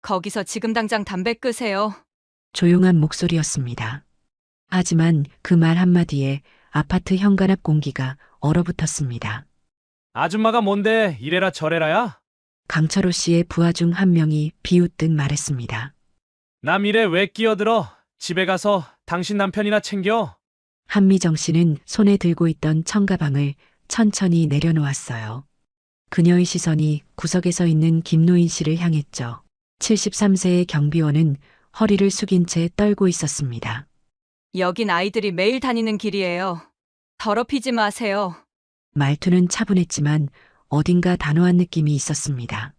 거기서 지금 당장 담배 끄세요. 조용한 목소리였습니다. 하지만 그 말 한마디에 아파트 현관 앞 공기가 얼어붙었습니다. 아줌마가 뭔데 이래라 저래라야? 강철호 씨의 부하 중 한 명이 비웃듯 말했습니다. 남 일에 왜 끼어들어? 집에 가서 당신 남편이나 챙겨. 한미정 씨는 손에 들고 있던 청가방을 천천히 내려놓았어요. 그녀의 시선이 구석에 서 있는 김노인 씨를 향했죠. 73세의 경비원은 허리를 숙인 채 떨고 있었습니다. 여긴 아이들이 매일 다니는 길이에요. 더럽히지 마세요. 말투는 차분했지만 어딘가 단호한 느낌이 있었습니다.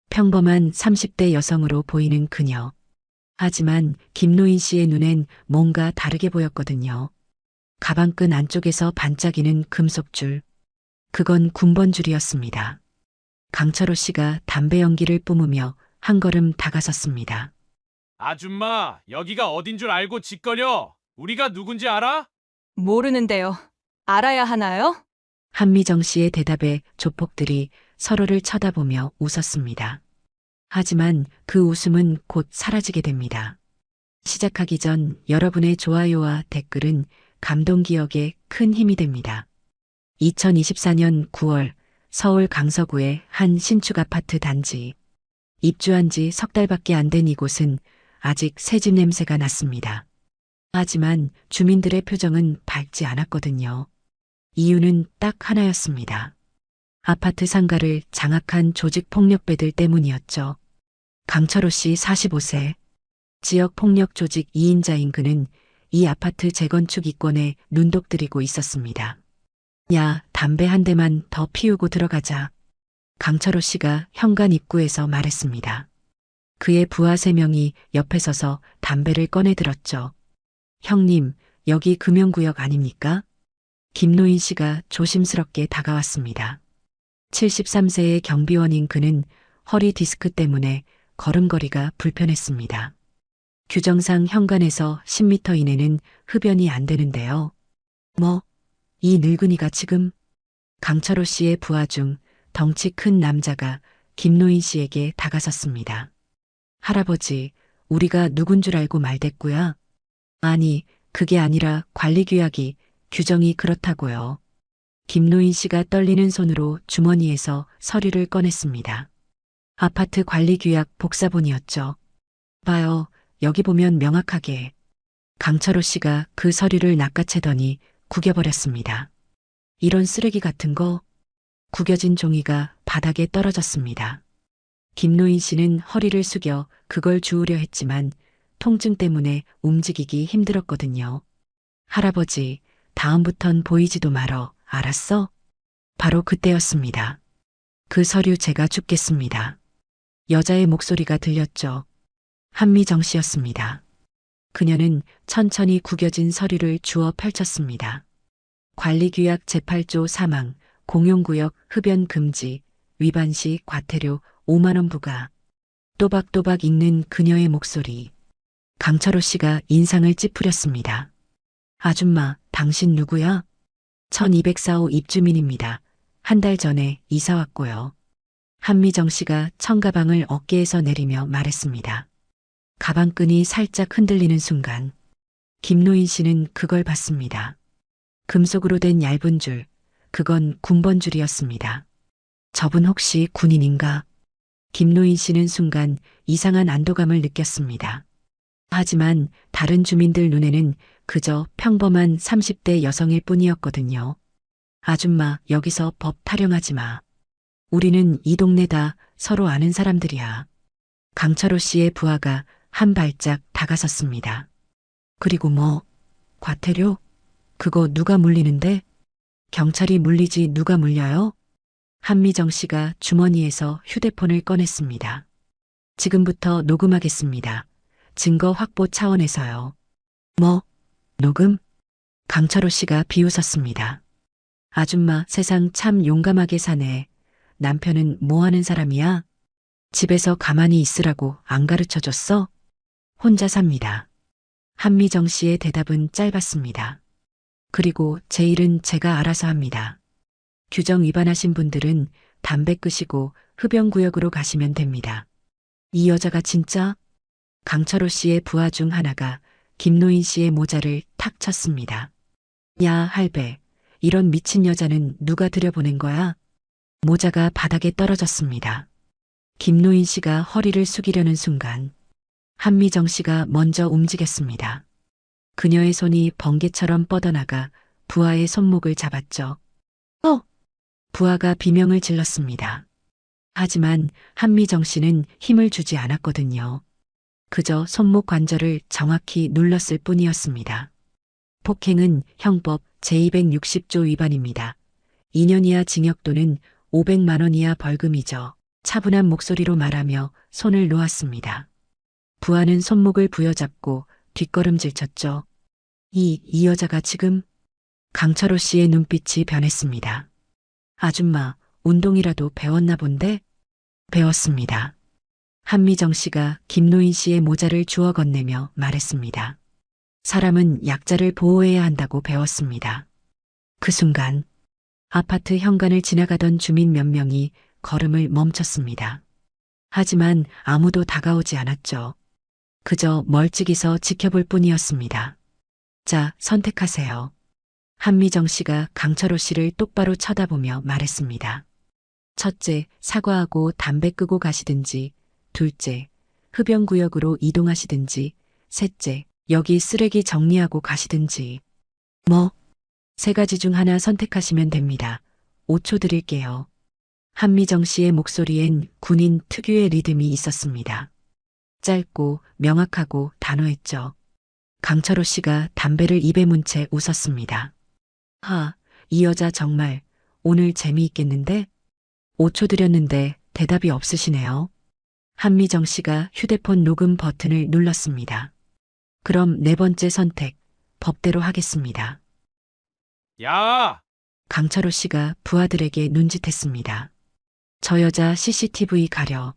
평범한 30대 여성으로 보이는 그녀. 하지만 김노인 씨의 눈엔 뭔가 다르게 보였거든요. 가방끈 안쪽에서 반짝이는 금속줄. 그건 군번줄이었습니다. 강철호 씨가 담배 연기를 뿜으며 한 걸음 다가섰습니다. 아줌마, 여기가 어딘 줄 알고 짓거려. 우리가 누군지 알아? 모르는데요. 알아야 하나요? 한미정 씨의 대답에 조폭들이 서로를 쳐다보며 웃었습니다. 하지만 그 웃음은 곧 사라지게 됩니다. 시작하기 전 여러분의 좋아요와 댓글은 감동 기억에 큰 힘이 됩니다. 2024년 9월 서울 강서구의 한 신축 아파트 단지. 입주한 지 석 달밖에 안 된 이곳은 아직 새집 냄새가 났습니다. 하지만 주민들의 표정은 밝지 않았거든요. 이유는 딱 하나였습니다. 아파트 상가를 장악한 조직폭력배들 때문이었죠. 강철호 씨 45세. 지역폭력 조직 2인자인 그는 이 아파트 재건축 이권에 눈독 들이고 있었습니다. 야, 담배 한 대만 더 피우고 들어가자. 강철호 씨가 현관 입구에서 말했습니다. 그의 부하 3명이 옆에 서서 담배를 꺼내 들었죠. 형님, 여기 금연구역 아닙니까? 김노인 씨가 조심스럽게 다가왔습니다. 73세의 경비원인 그는 허리 디스크 때문에 걸음걸이가 불편했습니다. 규정상 현관에서 10m 이내는 흡연이 안 되는데요. 이 늙은이가 지금 강철호 씨의 부하 중 덩치 큰 남자가 김노인 씨에게 다가섰습니다. 할아버지, 우리가 누군 줄 알고 말댔고요. 아니, 그게 아니라 관리규약이 규정이 그렇다고요. 김노인 씨가 떨리는 손으로 주머니에서 서류를 꺼냈습니다. 아파트 관리규약 복사본이었죠. 봐요, 여기 보면 명확하게. 강철호 씨가 그 서류를 낚아채더니 구겨버렸습니다. 이런 쓰레기 같은 거. 구겨진 종이가 바닥에 떨어졌습니다. 김노인 씨는 허리를 숙여 그걸 주우려 했지만 통증 때문에 움직이기 힘들었거든요. 할아버지, 다음부턴 보이지도 말어. 알았어? 바로 그때였습니다. 그 서류 제가 줍겠습니다. 여자의 목소리가 들렸죠. 한미정 씨였습니다. 그녀는 천천히 구겨진 서류를 주워 펼쳤습니다. 관리규약 제8조 사망, 공용구역 흡연 금지, 위반 시 과태료 5만 원 부과. 또박또박 읽는 그녀의 목소리. 강철호 씨가 인상을 찌푸렸습니다. 아줌마, 당신 누구야? 1204호 입주민입니다. 한 달 전에 이사 왔고요. 한미정 씨가 청가방을 어깨에서 내리며 말했습니다. 가방끈이 살짝 흔들리는 순간 김노인 씨는 그걸 봤습니다. 금속으로 된 얇은 줄, 그건 군번줄이었습니다. 저분 혹시 군인인가? 김노인 씨는 순간 이상한 안도감을 느꼈습니다. 하지만 다른 주민들 눈에는 그저 평범한 30대 여성일 뿐이었거든요. 아줌마, 여기서 법 타령하지 마. 우리는 이 동네 다 서로 아는 사람들이야. 강철호 씨의 부하가 한 발짝 다가섰습니다. 그리고 과태료? 그거 누가 물리는데? 경찰이 물리지 누가 물려요? 한미정 씨가 주머니에서 휴대폰을 꺼냈습니다. 지금부터 녹음하겠습니다. 증거 확보 차원에서요. 녹음? 강철호 씨가 비웃었습니다. 아줌마, 세상 참 용감하게 사네. 남편은 뭐 하는 사람이야? 집에서 가만히 있으라고 안 가르쳐줬어? 혼자 삽니다. 한미정 씨의 대답은 짧았습니다. 그리고 제 일은 제가 알아서 합니다. 규정 위반하신 분들은 담배 끄시고 흡연구역으로 가시면 됩니다. 이 여자가 진짜? 강철호 씨의 부하 중 하나가 김노인 씨의 모자를 탁 쳤습니다. 야, 할배. 이런 미친 여자는 누가 들여보낸 거야? 모자가 바닥에 떨어졌습니다. 김노인 씨가 허리를 숙이려는 순간 한미정 씨가 먼저 움직였습니다. 그녀의 손이 번개처럼 뻗어나가 부하의 손목을 잡았죠. 부하가 비명을 질렀습니다. 하지만 한미정 씨는 힘을 주지 않았거든요. 그저 손목 관절을 정확히 눌렀을 뿐이었습니다. 폭행은 형법 제260조 위반입니다. 2년 이하 징역 또는 500만 원 이하 벌금이죠. 차분한 목소리로 말하며 손을 놓았습니다. 부하는 손목을 부여잡고 뒷걸음질 쳤죠. 이 여자가 지금? 강철호 씨의 눈빛이 변했습니다. 아줌마, 운동이라도 배웠나 본데? 배웠습니다. 한미정 씨가 김노인 씨의 모자를 주워 건네며 말했습니다. 사람은 약자를 보호해야 한다고 배웠습니다. 그 순간 아파트 현관을 지나가던 주민 몇 명이 걸음을 멈췄습니다. 하지만 아무도 다가오지 않았죠. 그저 멀찍이서 지켜볼 뿐이었습니다. 자, 선택하세요. 한미정 씨가 강철호 씨를 똑바로 쳐다보며 말했습니다. 첫째, 사과하고 담배 끄고 가시든지, 둘째, 흡연구역으로 이동하시든지, 셋째, 여기 쓰레기 정리하고 가시든지. 세 가지 중 하나 선택하시면 됩니다. 5초 드릴게요. 한미정 씨의 목소리엔 군인 특유의 리듬이 있었습니다. 짧고 명확하고 단호했죠. 강철호 씨가 담배를 입에 문 채 웃었습니다. 이 여자 정말 오늘 재미있겠는데? 5초 드렸는데 대답이 없으시네요. 한미정 씨가 휴대폰 녹음 버튼을 눌렀습니다. 그럼 네 번째 선택, 법대로 하겠습니다. 야! 강철호 씨가 부하들에게 눈짓했습니다. 저 여자 CCTV 가려.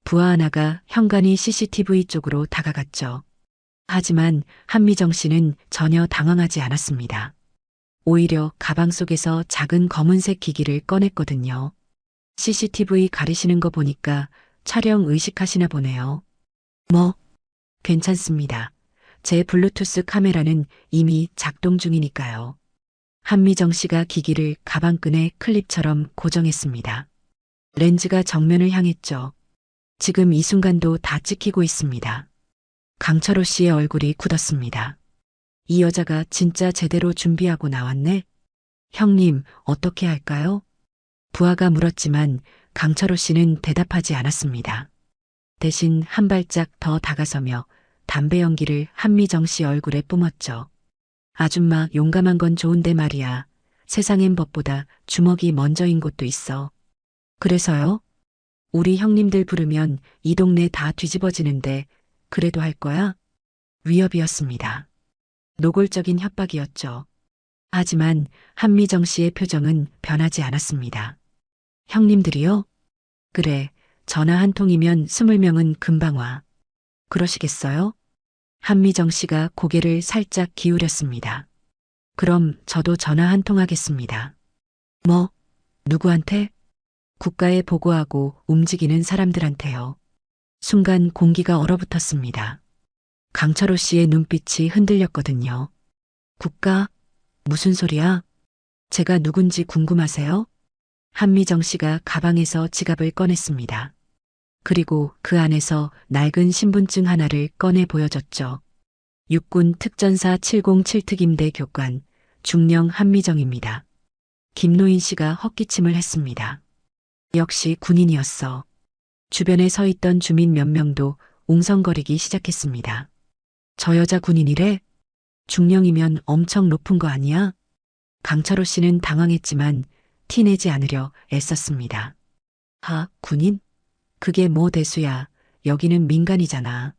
부하 하나가 현관이 CCTV 쪽으로 다가갔죠. 하지만 한미정 씨는 전혀 당황하지 않았습니다. 오히려 가방 속에서 작은 검은색 기기를 꺼냈거든요. CCTV 가리시는 거 보니까 촬영 의식하시나 보네요. 괜찮습니다. 제 블루투스 카메라는 이미 작동 중이니까요. 한미정 씨가 기기를 가방끈에 클립처럼 고정했습니다. 렌즈가 정면을 향했죠. 지금 이 순간도 다 찍히고 있습니다. 강철호 씨의 얼굴이 굳었습니다. 이 여자가 진짜 제대로 준비하고 나왔네? 형님, 어떻게 할까요? 부하가 물었지만 강철호 씨는 대답하지 않았습니다. 대신 한 발짝 더 다가서며 담배 연기를 한미정 씨 얼굴에 뿜었죠. 아줌마 용감한 건 좋은데 말이야. 세상엔 법보다 주먹이 먼저인 곳도 있어. 그래서요? 우리 형님들 부르면 이 동네 다 뒤집어지는데 그래도 할 거야? 위협이었습니다. 노골적인 협박이었죠. 하지만 한미정 씨의 표정은 변하지 않았습니다. 형님들이요? 그래, 전화 한 통이면 20명은 금방 와. 그러시겠어요? 한미정 씨가 고개를 살짝 기울였습니다. 그럼 저도 전화 한 통 하겠습니다. 누구한테? 국가에 보고하고 움직이는 사람들한테요. 순간 공기가 얼어붙었습니다. 강철호 씨의 눈빛이 흔들렸거든요. 국가? 무슨 소리야? 제가 누군지 궁금하세요? 한미정 씨가 가방에서 지갑을 꺼냈습니다. 그리고 그 안에서 낡은 신분증 하나를 꺼내 보여줬죠. 육군 특전사 707특임대 교관 중령 한미정입니다. 김노인 씨가 헛기침을 했습니다. 역시 군인이었어. 주변에 서 있던 주민 몇 명도 웅성거리기 시작했습니다. 저 여자 군인이래? 중령이면 엄청 높은 거 아니야? 강철호 씨는 당황했지만 티내지 않으려 애썼습니다. 군인? 그게 뭐 대수야. 여기는 민간이잖아.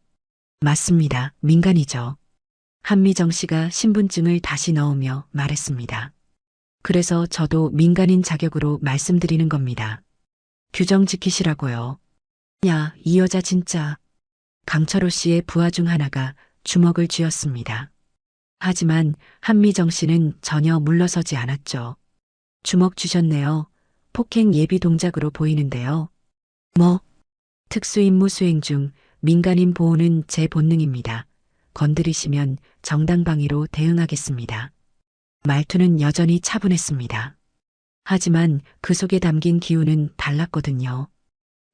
맞습니다. 민간이죠. 한미정 씨가 신분증을 다시 넣으며 말했습니다. 그래서 저도 민간인 자격으로 말씀드리는 겁니다. 규정 지키시라고요. 야, 이 여자 진짜. 강철호 씨의 부하 중 하나가 주먹을 쥐었습니다. 하지만 한미정 씨는 전혀 물러서지 않았죠. 주먹 쥐셨네요. 폭행 예비 동작으로 보이는데요. 특수임무 수행 중 민간인 보호는 제 본능입니다. 건드리시면 정당방위로 대응하겠습니다. 말투는 여전히 차분했습니다. 하지만 그 속에 담긴 기운은 달랐거든요.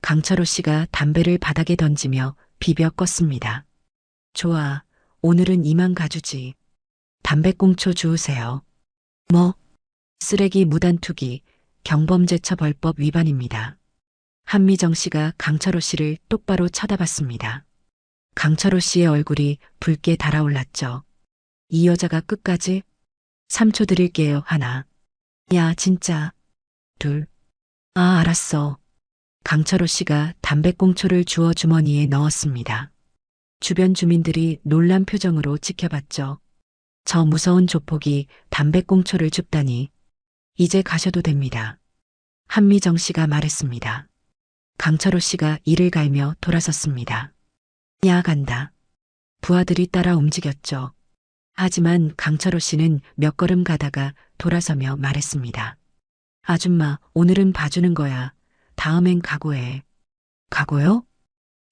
강철호 씨가 담배를 바닥에 던지며 비벼 껐습니다. 좋아, 오늘은 이만 가주지. 담배꽁초 주우세요. 뭐? 쓰레기 무단 투기, 경범죄처벌법 위반입니다. 한미정 씨가 강철호 씨를 똑바로 쳐다봤습니다. 강철호 씨의 얼굴이 붉게 달아올랐죠. 이 여자가 끝까지? 3초 드릴게요, 하나. 야, 진짜. 둘. 아, 알았어. 강철호 씨가 담배꽁초를 주워 주머니에 넣었습니다. 주변 주민들이 놀란 표정으로 지켜봤죠. 저 무서운 조폭이 담배꽁초를 줍다니. 이제 가셔도 됩니다. 한미정 씨가 말했습니다. 강철호 씨가 이를 갈며 돌아섰습니다. 야, 간다. 부하들이 따라 움직였죠. 하지만 강철호 씨는 몇 걸음 가다가 돌아서며 말했습니다. 아줌마, 오늘은 봐주는 거야. 다음엔 각오해. 각오요?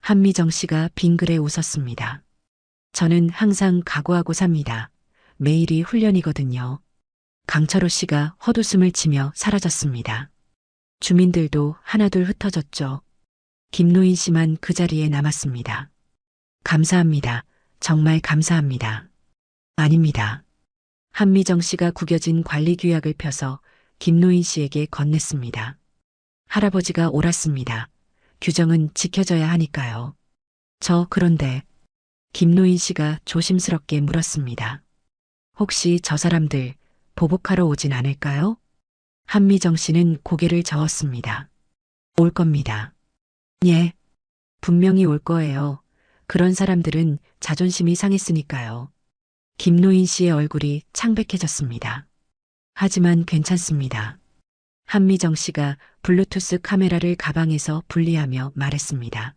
한미정 씨가 빙그레 웃었습니다. 저는 항상 각오하고 삽니다. 매일이 훈련이거든요. 강철호 씨가 헛웃음을 치며 사라졌습니다. 주민들도 하나둘 흩어졌죠. 김노인 씨만 그 자리에 남았습니다. 감사합니다. 정말 감사합니다. 아닙니다. 한미정 씨가 구겨진 관리 규약을 펴서 김노인 씨에게 건넸습니다. 할아버지가 옳았습니다. 규정은 지켜져야 하니까요. 그런데 김노인 씨가 조심스럽게 물었습니다. 혹시 저 사람들 보복하러 오진 않을까요? 한미정 씨는 고개를 저었습니다. 올 겁니다. 예, 분명히 올 거예요. 그런 사람들은 자존심이 상했으니까요. 김노인 씨의 얼굴이 창백해졌습니다. 하지만 괜찮습니다. 한미정 씨가 블루투스 카메라를 가방에서 분리하며 말했습니다.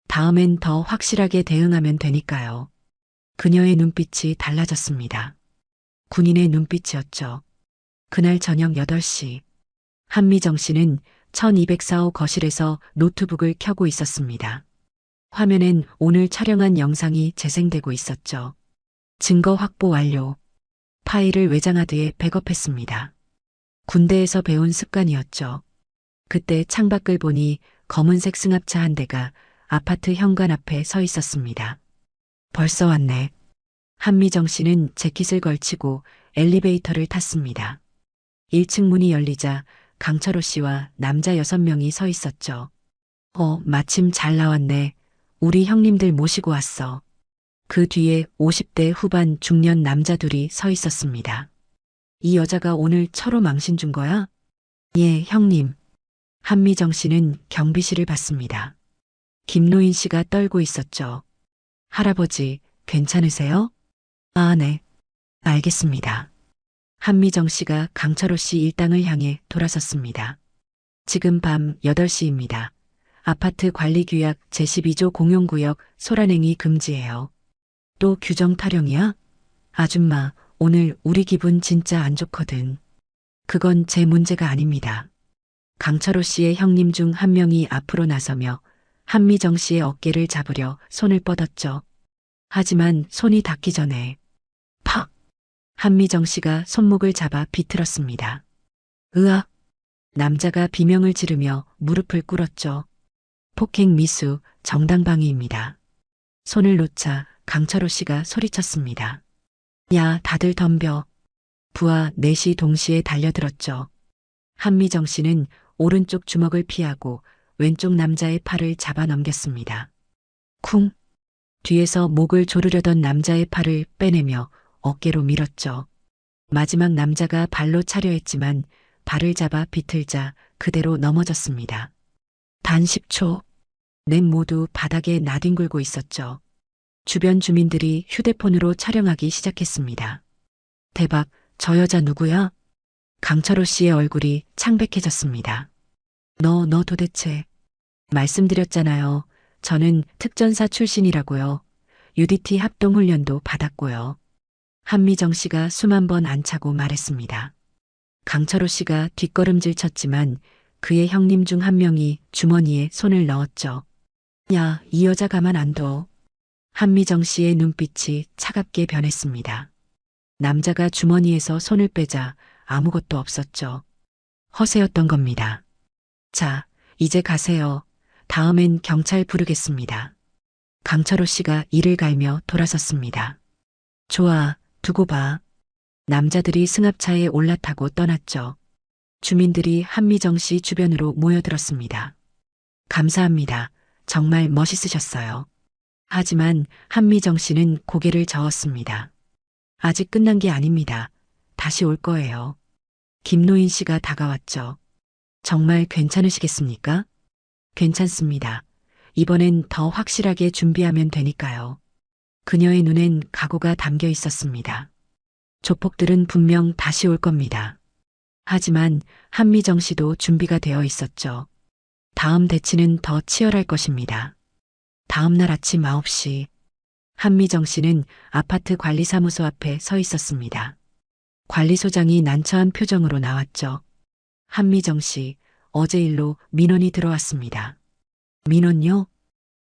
다음엔 더 확실하게 대응하면 되니까요. 그녀의 눈빛이 달라졌습니다. 군인의 눈빛이었죠. 그날 저녁 8시, 한미정 씨는 1204호 거실에서 노트북을 켜고 있었습니다. 화면엔 오늘 촬영한 영상이 재생되고 있었죠. 증거 확보 완료. 파일을 외장하드에 백업했습니다. 군대에서 배운 습관이었죠. 그때 창밖을 보니 검은색 승합차 한 대가 아파트 현관 앞에 서 있었습니다. 벌써 왔네. 한미정 씨는 재킷을 걸치고 엘리베이터를 탔습니다. 1층 문이 열리자 강철호 씨와 남자 6명이 서 있었죠. 마침 잘 나왔네. 우리 형님들 모시고 왔어. 그 뒤에 50대 후반 중년 남자 둘이 서 있었습니다. 이 여자가 오늘 철호 망신 준 거야? 예, 형님. 한미정 씨는 경비실을 받습니다. 김노인 씨가 떨고 있었죠. 할아버지, 괜찮으세요? 아, 네. 알겠습니다. 한미정 씨가 강철호 씨 일당을 향해 돌아섰습니다. 지금 밤 8시입니다. 아파트 관리규약 제12조 공용구역 소란행위 금지예요. 또 규정 타령이야? 아줌마, 오늘 우리 기분 진짜 안 좋거든. 그건 제 문제가 아닙니다. 강철호 씨의 형님 중 한 명이 앞으로 나서며 한미정 씨의 어깨를 잡으려 손을 뻗었죠. 하지만 손이 닿기 전에 팍! 한미정 씨가 손목을 잡아 비틀었습니다. 으악! 남자가 비명을 지르며 무릎을 꿇었죠. 폭행 미수, 정당방위입니다. 손을 놓자 강철호 씨가 소리쳤습니다. 야, 다들 덤벼. 부하 넷이 동시에 달려들었죠. 한미정 씨는 오른쪽 주먹을 피하고 왼쪽 남자의 팔을 잡아 넘겼습니다. 쿵! 뒤에서 목을 조르려던 남자의 팔을 빼내며 어깨로 밀었죠. 마지막 남자가 발로 차려 했지만 발을 잡아 비틀자 그대로 넘어졌습니다. 단 10초. 넷 모두 바닥에 나뒹굴고 있었죠. 주변 주민들이 휴대폰으로 촬영하기 시작했습니다. 대박, 저 여자 누구야? 강철호 씨의 얼굴이 창백해졌습니다. 너 도대체. 말씀드렸잖아요. 저는 특전사 출신이라고요. UDT 합동훈련도 받았고요. 한미정 씨가 숨 한 번 안 차고 말했습니다. 강철호 씨가 뒷걸음질 쳤지만 그의 형님 중 한 명이 주머니에 손을 넣었죠. 야, 이 여자 가만 안 둬. 한미정 씨의 눈빛이 차갑게 변했습니다. 남자가 주머니에서 손을 빼자 아무것도 없었죠. 허세였던 겁니다. 자, 이제 가세요. 다음엔 경찰 부르겠습니다. 강철호 씨가 이를 갈며 돌아섰습니다. 좋아, 두고 봐. 남자들이 승합차에 올라타고 떠났죠. 주민들이 한미정 씨 주변으로 모여들었습니다. 감사합니다. 정말 멋있으셨어요. 하지만 한미정 씨는 고개를 저었습니다. 아직 끝난 게 아닙니다. 다시 올 거예요. 김노인 씨가 다가왔죠. 정말 괜찮으시겠습니까? 괜찮습니다. 이번엔 더 확실하게 준비하면 되니까요. 그녀의 눈엔 각오가 담겨 있었습니다. 조폭들은 분명 다시 올 겁니다. 하지만 한미정 씨도 준비가 되어 있었죠. 다음 대치는 더 치열할 것입니다. 다음 날 아침 9시 한미정 씨는 아파트 관리사무소 앞에 서 있었습니다. 관리소장이 난처한 표정으로 나왔죠. 한미정 씨, 어제 일로 민원이 들어왔습니다. 민원요?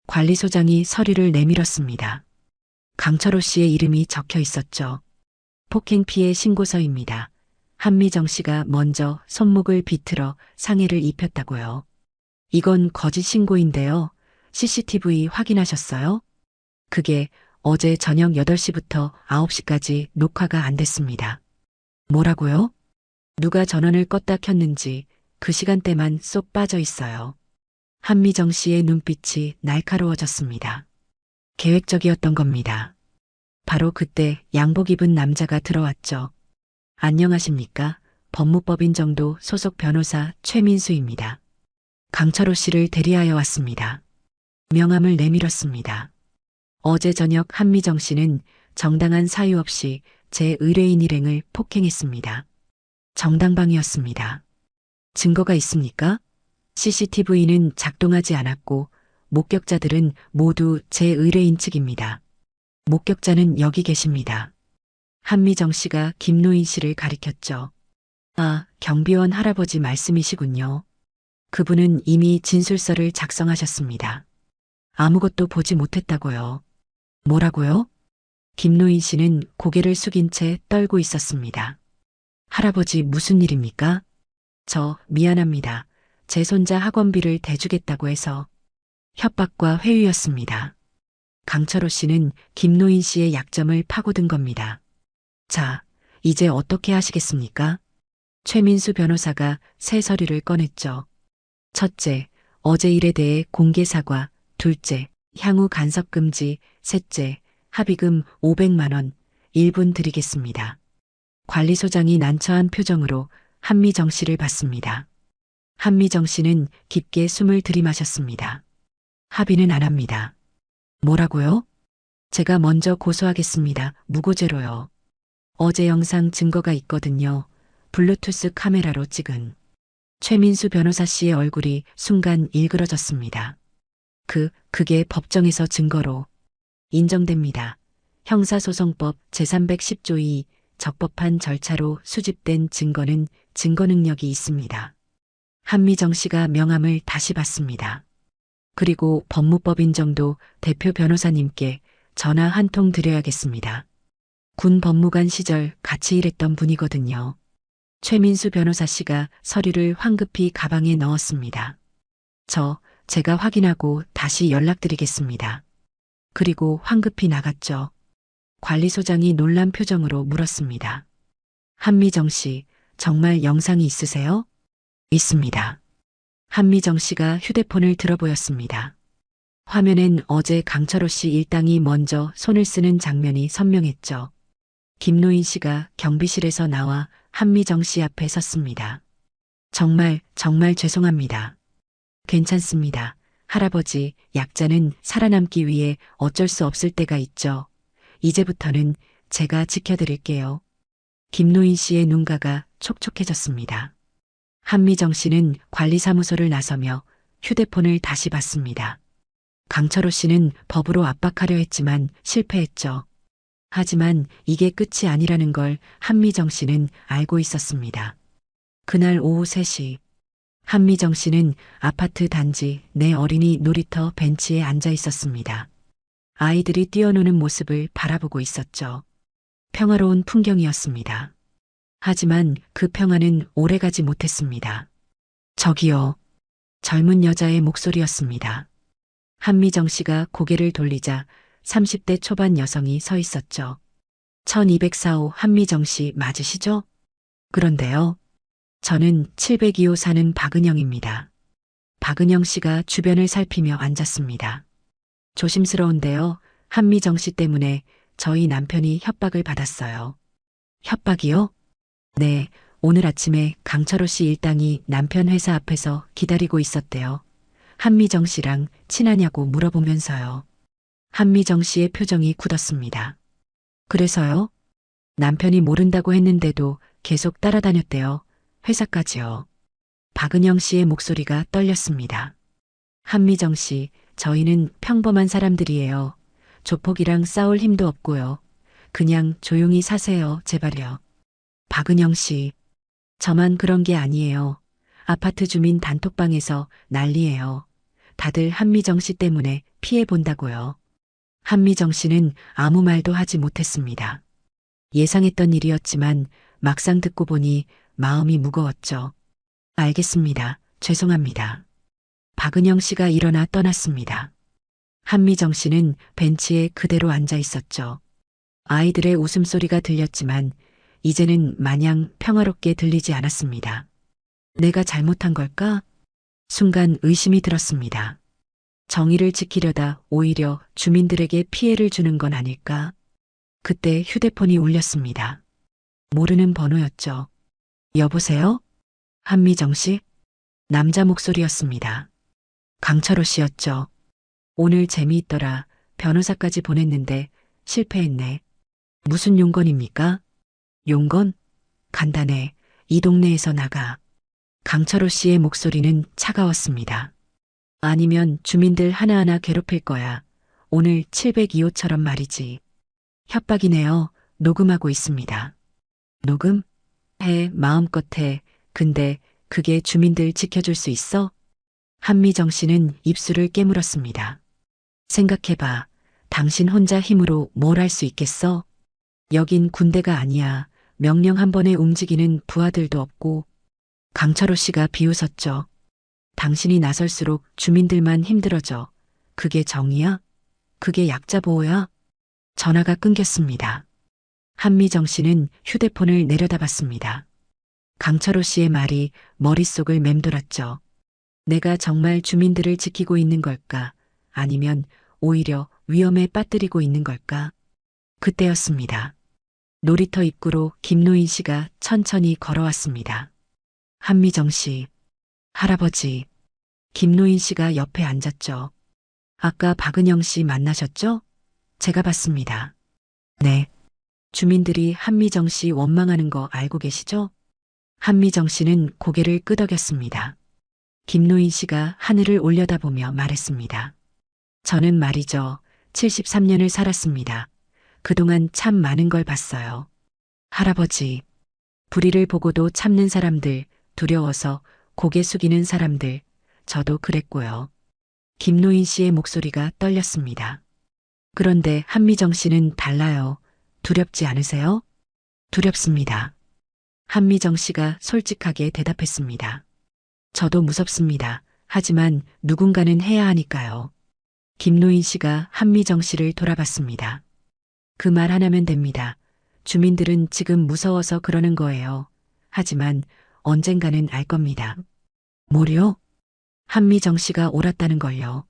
관리소장이 서류를 내밀었습니다. 강철호 씨의 이름이 적혀 있었죠. 폭행 피해 신고서입니다. 한미정 씨가 먼저 손목을 비틀어 상해를 입혔다고요. 이건 거짓 신고인데요. CCTV 확인하셨어요? 그게 어제 저녁 8시부터 9시까지 녹화가 안 됐습니다. 뭐라고요? 누가 전원을 껐다 켰는지 그 시간대만 쏙 빠져 있어요. 한미정 씨의 눈빛이 날카로워졌습니다. 계획적이었던 겁니다. 바로 그때 양복 입은 남자가 들어왔죠. 안녕하십니까? 법무법인 정도 소속 변호사 최민수입니다. 강철호 씨를 대리하여 왔습니다. 명함을 내밀었습니다. 어제 저녁 한미정 씨는 정당한 사유 없이 제 의뢰인 일행을 폭행했습니다. 정당방위였습니다. 증거가 있습니까? CCTV는 작동하지 않았고 목격자들은 모두 제 의뢰인 측입니다. 목격자는 여기 계십니다. 한미정 씨가 김노인 씨를 가리켰죠. 아, 경비원 할아버지 말씀이시군요. 그분은 이미 진술서를 작성하셨습니다. 아무것도 보지 못했다고요. 뭐라고요? 김노인 씨는 고개를 숙인 채 떨고 있었습니다. 할아버지 무슨 일입니까? 저 미안합니다. 제 손자 학원비를 대주겠다고 해서 협박과 회유였습니다. 강철호 씨는 김노인 씨의 약점을 파고든 겁니다. 자, 이제 어떻게 하시겠습니까? 최민수 변호사가 새 서류를 꺼냈죠. 첫째, 어제 일에 대해 공개 사과. 둘째, 향후 간섭 금지. 셋째, 합의금 500만 원 1분 드리겠습니다. 관리소장이 난처한 표정으로 한미정 씨를 봤습니다. 한미정 씨는 깊게 숨을 들이마셨습니다. 합의는 안 합니다. 뭐라고요? 제가 먼저 고소하겠습니다. 무고죄로요. 어제 영상 증거가 있거든요. 블루투스 카메라로 찍은. 최민수 변호사 씨의 얼굴이 순간 일그러졌습니다. 그게 법정에서 증거로 인정됩니다. 형사소송법 제310조 2 적법한 절차로 수집된 증거는 증거 능력이 있습니다. 한미정 씨가 명함을 다시 받습니다. 그리고 법무법인 정도 대표 변호사님께 전화 한 통 드려야겠습니다. 군 법무관 시절 같이 일했던 분이거든요. 최민수 변호사 씨가 서류를 황급히 가방에 넣었습니다. 제가 확인하고 다시 연락드리겠습니다. 그리고 황급히 나갔죠. 관리소장이 놀란 표정으로 물었습니다. 한미정 씨, 정말 영상이 있으세요? 있습니다. 한미정 씨가 휴대폰을 들어보였습니다. 화면엔 어제 강철호 씨 일당이 먼저 손을 쓰는 장면이 선명했죠. 김노인 씨가 경비실에서 나와 한미정 씨 앞에 섰습니다. 정말 죄송합니다. 괜찮습니다. 할아버지, 약자는 살아남기 위해 어쩔 수 없을 때가 있죠. 이제부터는 제가 지켜드릴게요. 김노인 씨의 눈가가 촉촉해졌습니다. 한미정 씨는 관리사무소를 나서며 휴대폰을 다시 받습니다. 강철호 씨는 법으로 압박하려 했지만 실패했죠. 하지만 이게 끝이 아니라는 걸 한미정 씨는 알고 있었습니다. 그날 오후 3시 한미정 씨는 아파트 단지 내 어린이 놀이터 벤치에 앉아 있었습니다. 아이들이 뛰어노는 모습을 바라보고 있었죠. 평화로운 풍경이었습니다. 하지만 그 평화는 오래가지 못했습니다. 저기요. 젊은 여자의 목소리였습니다. 한미정 씨가 고개를 돌리자 30대 초반 여성이 서 있었죠. 1204호 한미정 씨 맞으시죠? 그런데요. 저는 702호 사는 박은영입니다. 박은영 씨가 주변을 살피며 앉았습니다. 조심스러운데요. 한미정 씨 때문에 저희 남편이 협박을 받았어요. 협박이요? 네, 오늘 아침에 강철호 씨 일당이 남편 회사 앞에서 기다리고 있었대요. 한미정 씨랑 친하냐고 물어보면서요. 한미정 씨의 표정이 굳었습니다. 그래서요? 남편이 모른다고 했는데도 계속 따라다녔대요. 회사까지요. 박은영 씨의 목소리가 떨렸습니다. 한미정 씨, 저희는 평범한 사람들이에요. 조폭이랑 싸울 힘도 없고요. 그냥 조용히 사세요, 제발요. 박은영 씨, 저만 그런 게 아니에요. 아파트 주민 단톡방에서 난리예요. 다들 한미정 씨 때문에 피해 본다고요. 한미정 씨는 아무 말도 하지 못했습니다. 예상했던 일이었지만 막상 듣고 보니 마음이 무거웠죠. 알겠습니다. 죄송합니다. 박은영 씨가 일어나 떠났습니다. 한미정 씨는 벤치에 그대로 앉아 있었죠. 아이들의 웃음소리가 들렸지만 이제는 마냥 평화롭게 들리지 않았습니다. 내가 잘못한 걸까? 순간 의심이 들었습니다. 정의를 지키려다 오히려 주민들에게 피해를 주는 건 아닐까? 그때 휴대폰이 울렸습니다. 모르는 번호였죠. 여보세요? 한미정 씨? 남자 목소리였습니다. 강철호 씨였죠. 오늘 재미있더라. 변호사까지 보냈는데 실패했네. 무슨 용건입니까? 용건? 간단해. 이 동네에서 나가. 강철호 씨의 목소리는 차가웠습니다. 아니면 주민들 하나하나 괴롭힐 거야. 오늘 702호처럼 말이지. 협박이네요. 녹음하고 있습니다. 녹음? 해, 마음껏 해. 근데 그게 주민들 지켜줄 수 있어? 한미정 씨는 입술을 깨물었습니다. 생각해봐. 당신 혼자 힘으로 뭘 할 수 있겠어? 여긴 군대가 아니야. 명령 한 번에 움직이는 부하들도 없고. 강철호 씨가 비웃었죠. 당신이 나설수록 주민들만 힘들어져. 그게 정의야? 그게 약자 보호야? 전화가 끊겼습니다. 한미정 씨는 휴대폰을 내려다봤습니다. 강철호 씨의 말이 머릿속을 맴돌았죠. 내가 정말 주민들을 지키고 있는 걸까? 아니면 오히려 위험에 빠뜨리고 있는 걸까? 그때였습니다. 놀이터 입구로 김노인 씨가 천천히 걸어왔습니다. 한미정 씨, 할아버지. 김노인 씨가 옆에 앉았죠. 아까 박은영 씨 만나셨죠? 제가 봤습니다. 네. 주민들이 한미정 씨 원망하는 거 알고 계시죠? 한미정 씨는 고개를 끄덕였습니다. 김노인 씨가 하늘을 올려다보며 말했습니다. 저는 말이죠. 73년을 살았습니다. 그동안 참 많은 걸 봤어요. 할아버지, 불의를 보고도 참는 사람들, 두려워서 고개 숙이는 사람들, 저도 그랬고요. 김노인 씨의 목소리가 떨렸습니다. 그런데 한미정 씨는 달라요. 두렵지 않으세요? 두렵습니다. 한미정 씨가 솔직하게 대답했습니다. 저도 무섭습니다. 하지만 누군가는 해야 하니까요. 김노인 씨가 한미정 씨를 돌아봤습니다. 그 말 하나면 됩니다. 주민들은 지금 무서워서 그러는 거예요. 하지만 언젠가는 알 겁니다. 뭐요? 한미정 씨가 옳았다는 걸요.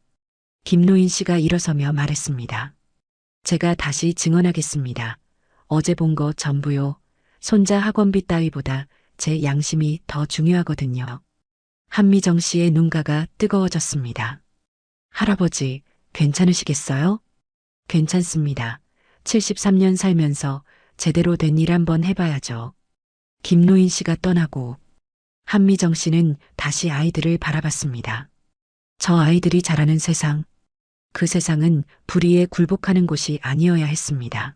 김노인 씨가 일어서며 말했습니다. 제가 다시 증언하겠습니다. 어제 본 거 전부요. 손자 학원비 따위보다 제 양심이 더 중요하거든요. 한미정 씨의 눈가가 뜨거워졌습니다. 할아버지, 괜찮으시겠어요? 괜찮습니다. 73년 살면서 제대로 된 일 한번 해봐야죠. 김노인 씨가 떠나고 한미정 씨는 다시 아이들을 바라봤습니다. 저 아이들이 자라는 세상, 그 세상은 불의에 굴복하는 곳이 아니어야 했습니다.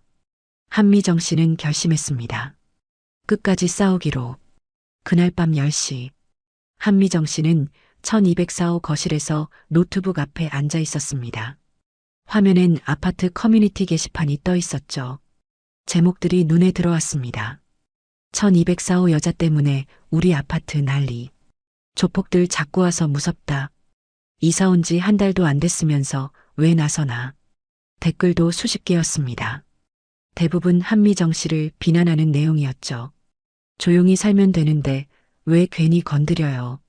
한미정 씨는 결심했습니다. 끝까지 싸우기로. 그날 밤 10시 한미정 씨는 1204호 거실에서 노트북 앞에 앉아 있었습니다. 화면엔 아파트 커뮤니티 게시판이 떠 있었죠. 제목들이 눈에 들어왔습니다. 1204호 여자 때문에 우리 아파트 난리. 조폭들 자꾸 와서 무섭다. 이사 온 지 한 달도 안 됐으면서 왜 나서나. 댓글도 수십 개였습니다. 대부분 한미정 씨를 비난하는 내용이었죠. 조용히 살면 되는데 왜 괜히 건드려요.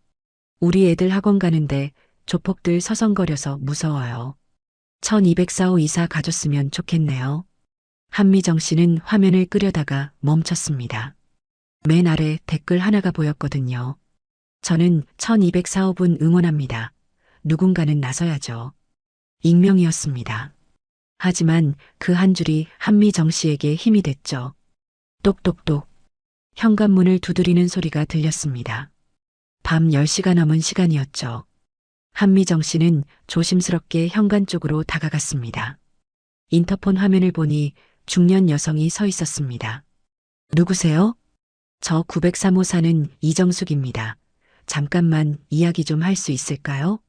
우리 애들 학원 가는데 조폭들 서성거려서 무서워요. 1204호 이사 가줬으면 좋겠네요. 한미정 씨는 화면을 끄려다가 멈췄습니다. 맨 아래 댓글 하나가 보였거든요. 저는 1204호분 응원합니다. 누군가는 나서야죠. 익명이었습니다. 하지만 그 한 줄이 한미정 씨에게 힘이 됐죠. 똑똑똑. 현관문을 두드리는 소리가 들렸습니다. 밤 10시가 넘은 시간이었죠. 한미정 씨는 조심스럽게 현관 쪽으로 다가갔습니다. 인터폰 화면을 보니 중년 여성이 서 있었습니다. 누구세요? 저 903호 사는 이정숙입니다. 잠깐만 이야기 좀 할 수 있을까요?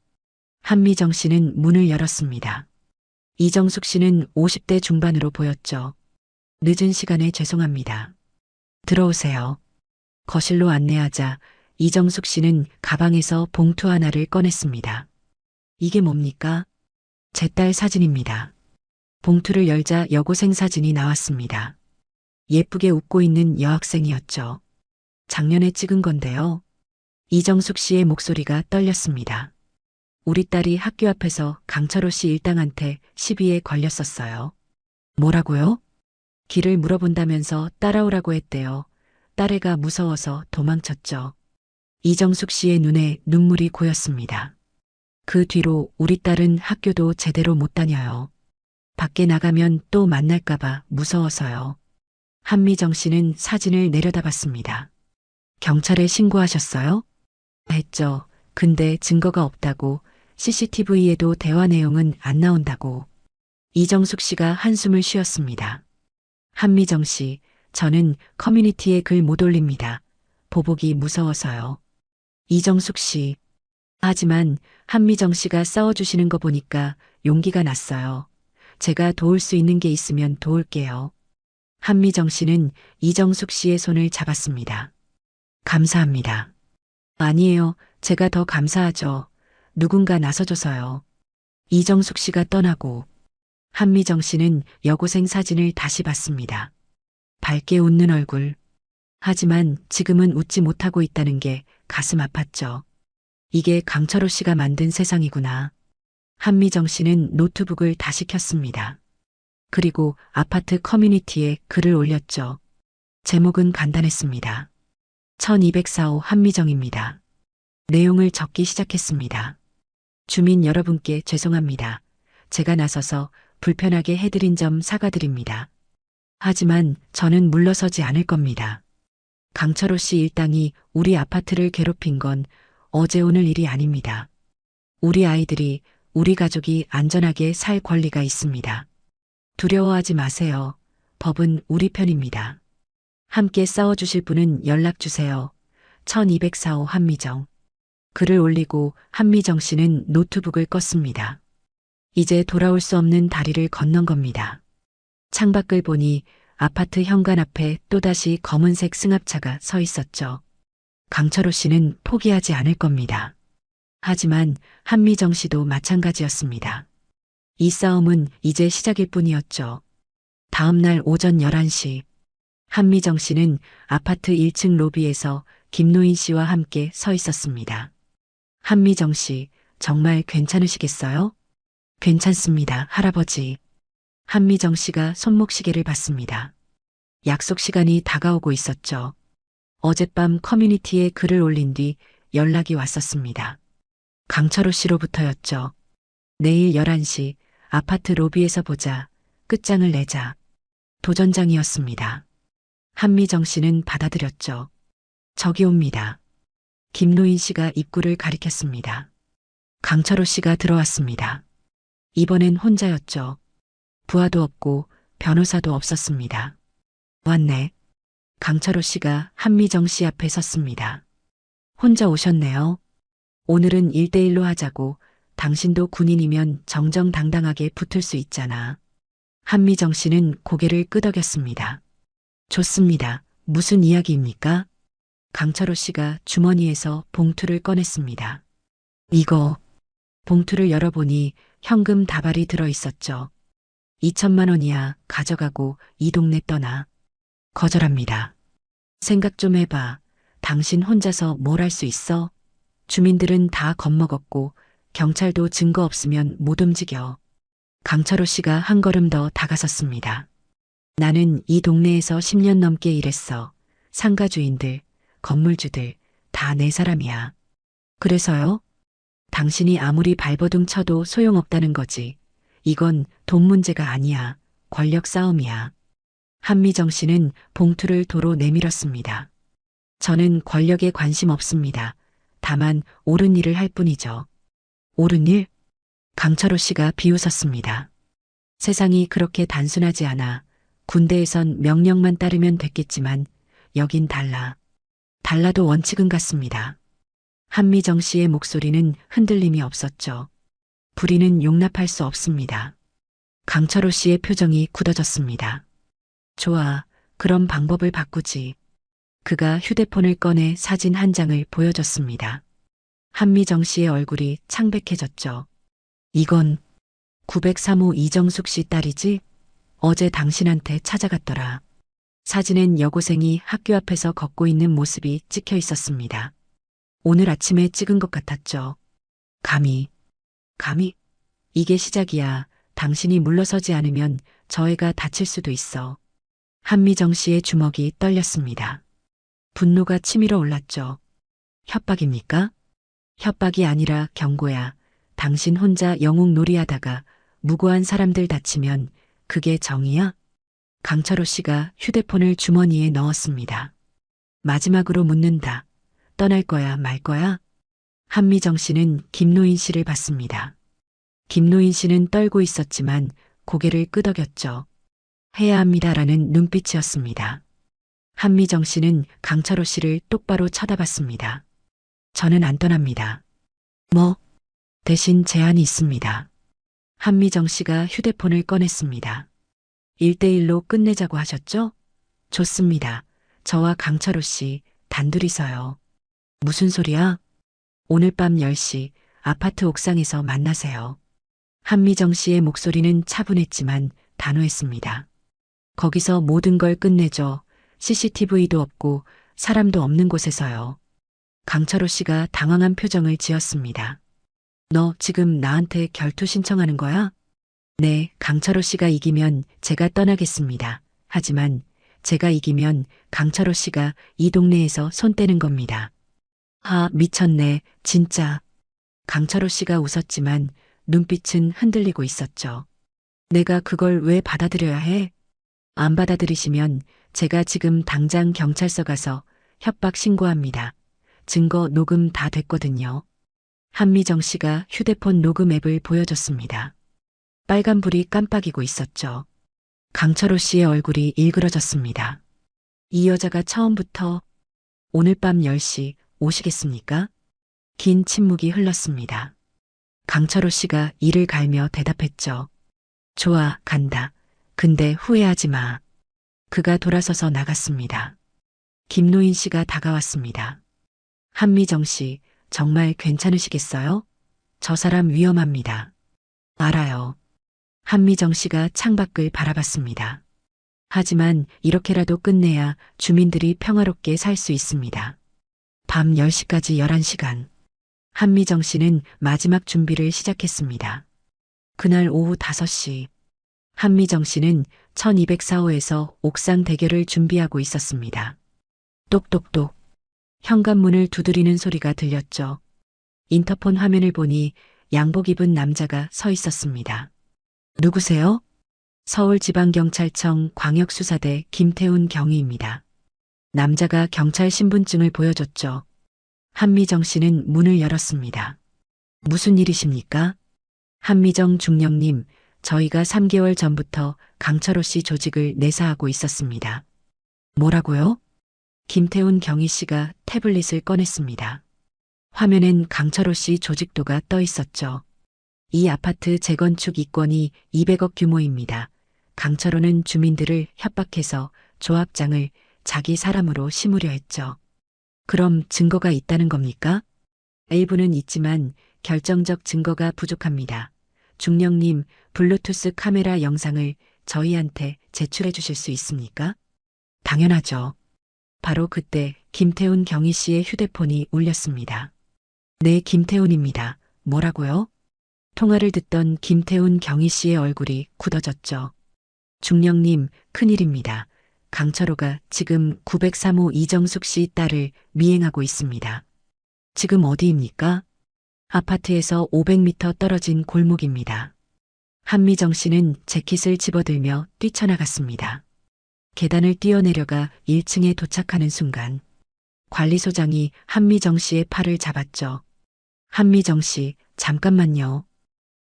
한미정 씨는 문을 열었습니다. 이정숙 씨는 50대 중반으로 보였죠. 늦은 시간에 죄송합니다. 들어오세요. 거실로 안내하자 이정숙 씨는 가방에서 봉투 하나를 꺼냈습니다. 이게 뭡니까? 제 딸 사진입니다. 봉투를 열자 여고생 사진이 나왔습니다. 예쁘게 웃고 있는 여학생이었죠. 작년에 찍은 건데요. 이정숙 씨의 목소리가 떨렸습니다. 우리 딸이 학교 앞에서 강철호 씨 일당한테 시비에 걸렸었어요. 뭐라고요? 길을 물어본다면서 따라오라고 했대요. 딸애가 무서워서 도망쳤죠. 이정숙 씨의 눈에 눈물이 고였습니다. 그 뒤로 우리 딸은 학교도 제대로 못 다녀요. 밖에 나가면 또 만날까봐 무서워서요. 한미정 씨는 사진을 내려다봤습니다. 경찰에 신고하셨어요? 했죠. 근데 증거가 없다고, CCTV에도 대화 내용은 안 나온다고. 이정숙 씨가 한숨을 쉬었습니다. 한미정 씨, 저는 커뮤니티에 글 못 올립니다. 보복이 무서워서요. 이정숙 씨. 하지만 한미정 씨가 싸워주시는 거 보니까 용기가 났어요. 제가 도울 수 있는 게 있으면 도울게요. 한미정 씨는 이정숙 씨의 손을 잡았습니다. 감사합니다. 아니에요. 제가 더 감사하죠. 누군가 나서줘서요. 이정숙 씨가 떠나고 한미정 씨는 여고생 사진을 다시 봤습니다. 밝게 웃는 얼굴. 하지만 지금은 웃지 못하고 있다는 게 가슴 아팠죠. 이게 강철호 씨가 만든 세상이구나. 한미정 씨는 노트북을 다시 켰습니다. 그리고 아파트 커뮤니티에 글을 올렸죠. 제목은 간단했습니다. 1204호 한미정입니다. 내용을 적기 시작했습니다. 주민 여러분께 죄송합니다. 제가 나서서 불편하게 해드린 점 사과드립니다. 하지만 저는 물러서지 않을 겁니다. 강철호 씨 일당이 우리 아파트를 괴롭힌 건 어제 오늘 일이 아닙니다. 우리 아이들이, 우리 가족이 안전하게 살 권리가 있습니다. 두려워하지 마세요. 법은 우리 편입니다. 함께 싸워주실 분은 연락주세요. 1204호 한미정. 글을 올리고 한미정 씨는 노트북을 껐습니다. 이제 돌아올 수 없는 다리를 건넌 겁니다. 창밖을 보니 아파트 현관 앞에 또다시 검은색 승합차가 서 있었죠. 강철호 씨는 포기하지 않을 겁니다. 하지만 한미정 씨도 마찬가지였습니다. 이 싸움은 이제 시작일 뿐이었죠. 다음 날 오전 11시, 한미정 씨는 아파트 1층 로비에서 김노인 씨와 함께 서 있었습니다. 한미정 씨, 정말 괜찮으시겠어요? 괜찮습니다, 할아버지. 한미정 씨가 손목시계를 봤습니다. 약속 시간이 다가오고 있었죠. 어젯밤 커뮤니티에 글을 올린 뒤 연락이 왔었습니다. 강철호 씨로부터였죠. 내일 11시 아파트 로비에서 보자. 끝장을 내자. 도전장이었습니다. 한미정 씨는 받아들였죠. 저기 옵니다. 김노인 씨가 입구를 가리켰습니다. 강철호 씨가 들어왔습니다. 이번엔 혼자였죠. 부하도 없고 변호사도 없었습니다. 왔네. 강철호 씨가 한미정 씨 앞에 섰습니다. 혼자 오셨네요. 오늘은 1대1로 하자고. 당신도 군인이면 정정당당하게 붙을 수 있잖아. 한미정 씨는 고개를 끄덕였습니다. 좋습니다. 무슨 이야기입니까? 강철호 씨가 주머니에서 봉투를 꺼냈습니다. 이거. 봉투를 열어보니 현금 다발이 들어 있었죠. 2천만 원이야. 가져가고 이 동네 떠나. 거절합니다. 생각 좀 해봐. 당신 혼자서 뭘 할 수 있어? 주민들은 다 겁먹었고 경찰도 증거 없으면 못 움직여. 강철호 씨가 한 걸음 더 다가섰습니다. 나는 이 동네에서 10년 넘게 일했어. 상가 주인들, 건물주들 다 내 사람이야. 그래서요? 당신이 아무리 발버둥 쳐도 소용없다는 거지. 이건 돈 문제가 아니야. 권력 싸움이야. 한미정 씨는 봉투를 도로 내밀었습니다. 저는 권력에 관심 없습니다. 다만 옳은 일을 할 뿐이죠. 옳은 일? 강철호 씨가 비웃었습니다. 세상이 그렇게 단순하지 않아. 군대에선 명령만 따르면 됐겠지만 여긴 달라. 달라도 원칙은 같습니다. 한미정 씨의 목소리는 흔들림이 없었죠. 불의는 용납할 수 없습니다. 강철호 씨의 표정이 굳어졌습니다. 좋아, 그럼 방법을 바꾸지. 그가 휴대폰을 꺼내 사진 한 장을 보여줬습니다. 한미정 씨의 얼굴이 창백해졌죠. 이건 903호 이정숙 씨 딸이지? 어제 당신한테 찾아갔더라. 사진엔 여고생이 학교 앞에서 걷고 있는 모습이 찍혀 있었습니다. 오늘 아침에 찍은 것 같았죠. 감히. 이게 시작이야. 당신이 물러서지 않으면 저 애가 다칠 수도 있어. 한미정 씨의 주먹이 떨렸습니다. 분노가 치밀어 올랐죠. 협박입니까? 협박이 아니라 경고야. 당신 혼자 영웅놀이하다가 무고한 사람들 다치면 그게 정의야? 강철호 씨가 휴대폰을 주머니에 넣었습니다. 마지막으로 묻는다. 떠날 거야, 말 거야? 한미정 씨는 김노인 씨를 봤습니다. 김노인 씨는 떨고 있었지만 고개를 끄덕였죠. 해야 합니다라는 눈빛이었습니다. 한미정 씨는 강철호 씨를 똑바로 쳐다봤습니다. 저는 안 떠납니다. 뭐? 대신 제안이 있습니다. 한미정 씨가 휴대폰을 꺼냈습니다. 1대1로 끝내자고 하셨죠? 좋습니다. 저와 강철호 씨 단둘이서요. 무슨 소리야? 오늘 밤 10시 아파트 옥상에서 만나세요. 한미정 씨의 목소리는 차분했지만 단호했습니다. 거기서 모든 걸 끝내죠. CCTV도 없고 사람도 없는 곳에서요. 강철호 씨가 당황한 표정을 지었습니다. 너 지금 나한테 결투 신청하는 거야? 네, 강철호 씨가 이기면 제가 떠나겠습니다. 하지만 제가 이기면 강철호 씨가 이 동네에서 손 떼는 겁니다. 아, 미쳤네, 진짜. 강철호 씨가 웃었지만 눈빛은 흔들리고 있었죠. 내가 그걸 왜 받아들여야 해? 안 받아들이시면 제가 지금 당장 경찰서 가서 협박 신고합니다. 증거 녹음 다 됐거든요. 한미정 씨가 휴대폰 녹음 앱을 보여줬습니다. 빨간불이 깜빡이고 있었죠. 강철호 씨의 얼굴이 일그러졌습니다. 이 여자가 처음부터 오늘 밤 10시 오시겠습니까? 긴 침묵이 흘렀습니다. 강철호 씨가 이를 갈며 대답했죠. 좋아, 간다. 근데 후회하지 마. 그가 돌아서서 나갔습니다. 김노인 씨가 다가왔습니다. 한미정 씨, 정말 괜찮으시겠어요? 저 사람 위험합니다. 알아요. 한미정 씨가 창밖을 바라봤습니다. 하지만 이렇게라도 끝내야 주민들이 평화롭게 살 수 있습니다. 밤 10시까지 11시간. 한미정 씨는 마지막 준비를 시작했습니다. 그날 오후 5시. 한미정 씨는 1204호에서 옥상 대결을 준비하고 있었습니다. 똑똑똑. 현관문을 두드리는 소리가 들렸죠. 인터폰 화면을 보니 양복 입은 남자가 서 있었습니다. 누구세요? 서울지방경찰청 광역수사대 김태훈 경위입니다. 남자가 경찰 신분증을 보여줬죠. 한미정 씨는 문을 열었습니다. 무슨 일이십니까? 한미정 중령님, 저희가 3개월 전부터 강철호 씨 조직을 내사하고 있었습니다. 뭐라고요? 김태훈 경위 씨가 태블릿을 꺼냈습니다. 화면엔 강철호 씨 조직도가 떠 있었죠. 이 아파트 재건축 이권이 200억 규모입니다. 강철호는 주민들을 협박해서 조합장을 자기 사람으로 심으려 했죠. 그럼 증거가 있다는 겁니까? 일부는 있지만 결정적 증거가 부족합니다. 중령님, 블루투스 카메라 영상을 저희한테 제출해 주실 수 있습니까? 당연하죠. 바로 그때 김태훈 경희 씨의 휴대폰이 울렸습니다. 네, 김태훈입니다. 뭐라고요? 통화를 듣던 김태훈 경희 씨의 얼굴이 굳어졌죠. 중령님, 큰일입니다. 강철호가 지금 903호 이정숙 씨 딸을 미행하고 있습니다. 지금 어디입니까? 아파트에서 500m 떨어진 골목입니다. 한미정 씨는 재킷을 집어들며 뛰쳐나갔습니다. 계단을 뛰어내려가 1층에 도착하는 순간 관리소장이 한미정 씨의 팔을 잡았죠. 한미정 씨, 잠깐만요.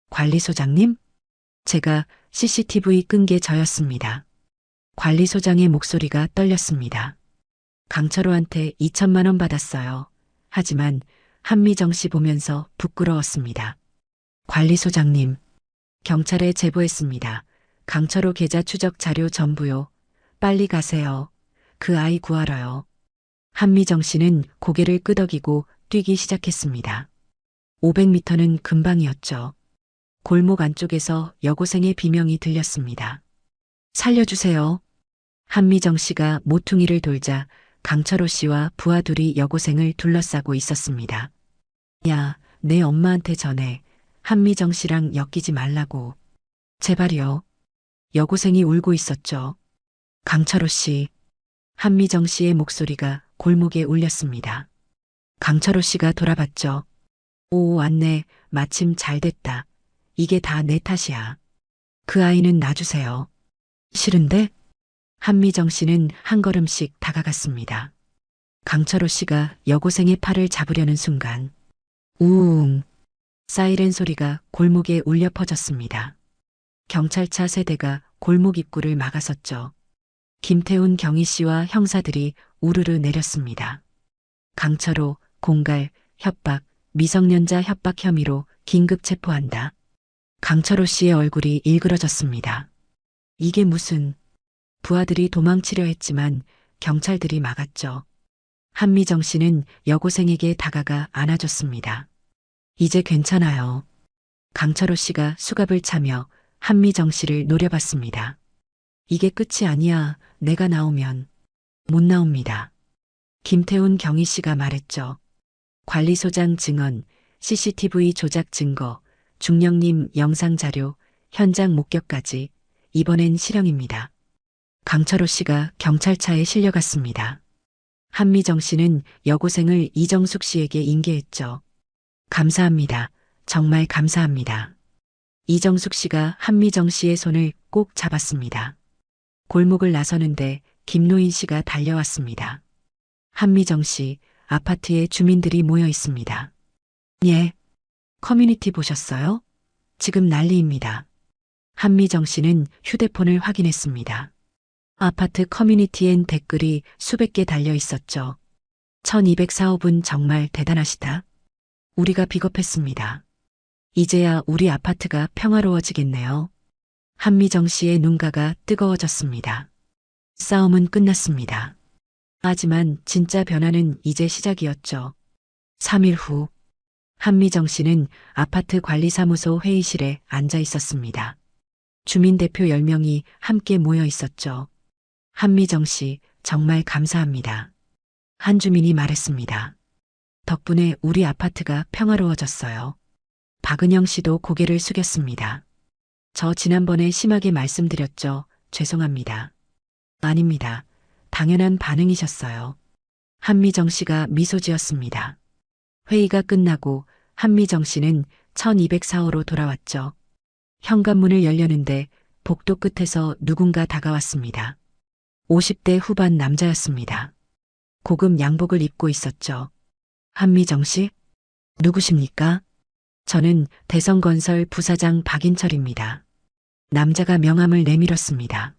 관리소장님? 제가 CCTV 끈 게 저였습니다. 관리소장의 목소리가 떨렸습니다. 강철호한테 2천만 원 받았어요. 하지만 한미정 씨 보면서 부끄러웠습니다. 관리소장님, 경찰에 제보했습니다. 강철호 계좌 추적 자료 전부요. 빨리 가세요. 그 아이 구하러요. 한미정 씨는 고개를 끄덕이고 뛰기 시작했습니다. 500m는 금방이었죠. 골목 안쪽에서 여고생의 비명이 들렸습니다. 살려주세요. 한미정 씨가 모퉁이를 돌자 강철호 씨와 부하 둘이 여고생을 둘러싸고 있었습니다. 야, 내 엄마한테 전해. 한미정 씨랑 엮이지 말라고. 제발이요. 여고생이 울고 있었죠. 강철호 씨. 한미정 씨의 목소리가 골목에 울렸습니다. 강철호 씨가 돌아봤죠. 오, 왔네. 마침 잘 됐다. 이게 다 내 탓이야. 그 아이는 놔주세요. 싫은데? 한미정 씨는 한 걸음씩 다가갔습니다. 강철호 씨가 여고생의 팔을 잡으려는 순간 우웅 사이렌 소리가 골목에 울려 퍼졌습니다. 경찰차 세대가 골목 입구를 막아섰죠. 김태훈 경희 씨와 형사들이 우르르 내렸습니다. 강철호, 공갈, 협박, 미성년자 협박 혐의로 긴급 체포한다. 강철호 씨의 얼굴이 일그러졌습니다. 이게 무슨... 부하들이 도망치려 했지만 경찰들이 막았죠. 한미정 씨는 여고생에게 다가가 안아줬습니다. 이제 괜찮아요. 강철호 씨가 수갑을 차며 한미정 씨를 노려봤습니다. 이게 끝이 아니야. 내가 나오면. 못 나옵니다. 김태훈 경희 씨가 말했죠. 관리소장 증언, CCTV 조작 증거, 중령님 영상 자료, 현장 목격까지 이번엔 실형입니다. 강철호 씨가 경찰차에 실려갔습니다. 한미정 씨는 여고생을 이정숙 씨에게 인계했죠. 감사합니다. 정말 감사합니다. 이정숙 씨가 한미정 씨의 손을 꼭 잡았습니다. 골목을 나서는데 김노인 씨가 달려왔습니다. 한미정 씨, 아파트에 주민들이 모여 있습니다. 예. 커뮤니티 보셨어요? 지금 난리입니다. 한미정 씨는 휴대폰을 확인했습니다. 아파트 커뮤니티엔 댓글이 수백 개 달려 있었죠. 1204호분 정말 대단하시다. 우리가 비겁했습니다. 이제야 우리 아파트가 평화로워지겠네요. 한미정 씨의 눈가가 뜨거워졌습니다. 싸움은 끝났습니다. 하지만 진짜 변화는 이제 시작이었죠. 3일 후, 한미정 씨는 아파트 관리사무소 회의실에 앉아 있었습니다. 주민대표 10명이 함께 모여 있었죠. 한미정 씨, 정말 감사합니다. 한 주민이 말했습니다. 덕분에 우리 아파트가 평화로워졌어요. 박은영 씨도 고개를 숙였습니다. 저 지난번에 심하게 말씀드렸죠. 죄송합니다. 아닙니다. 당연한 반응이셨어요. 한미정 씨가 미소 지었습니다. 회의가 끝나고 한미정 씨는 1204호로 돌아왔죠. 현관문을 열려는데 복도 끝에서 누군가 다가왔습니다. 50대 후반 남자였습니다. 고급 양복을 입고 있었죠. 한미정 씨? 누구십니까? 저는 대성건설 부사장 박인철입니다. 남자가 명함을 내밀었습니다.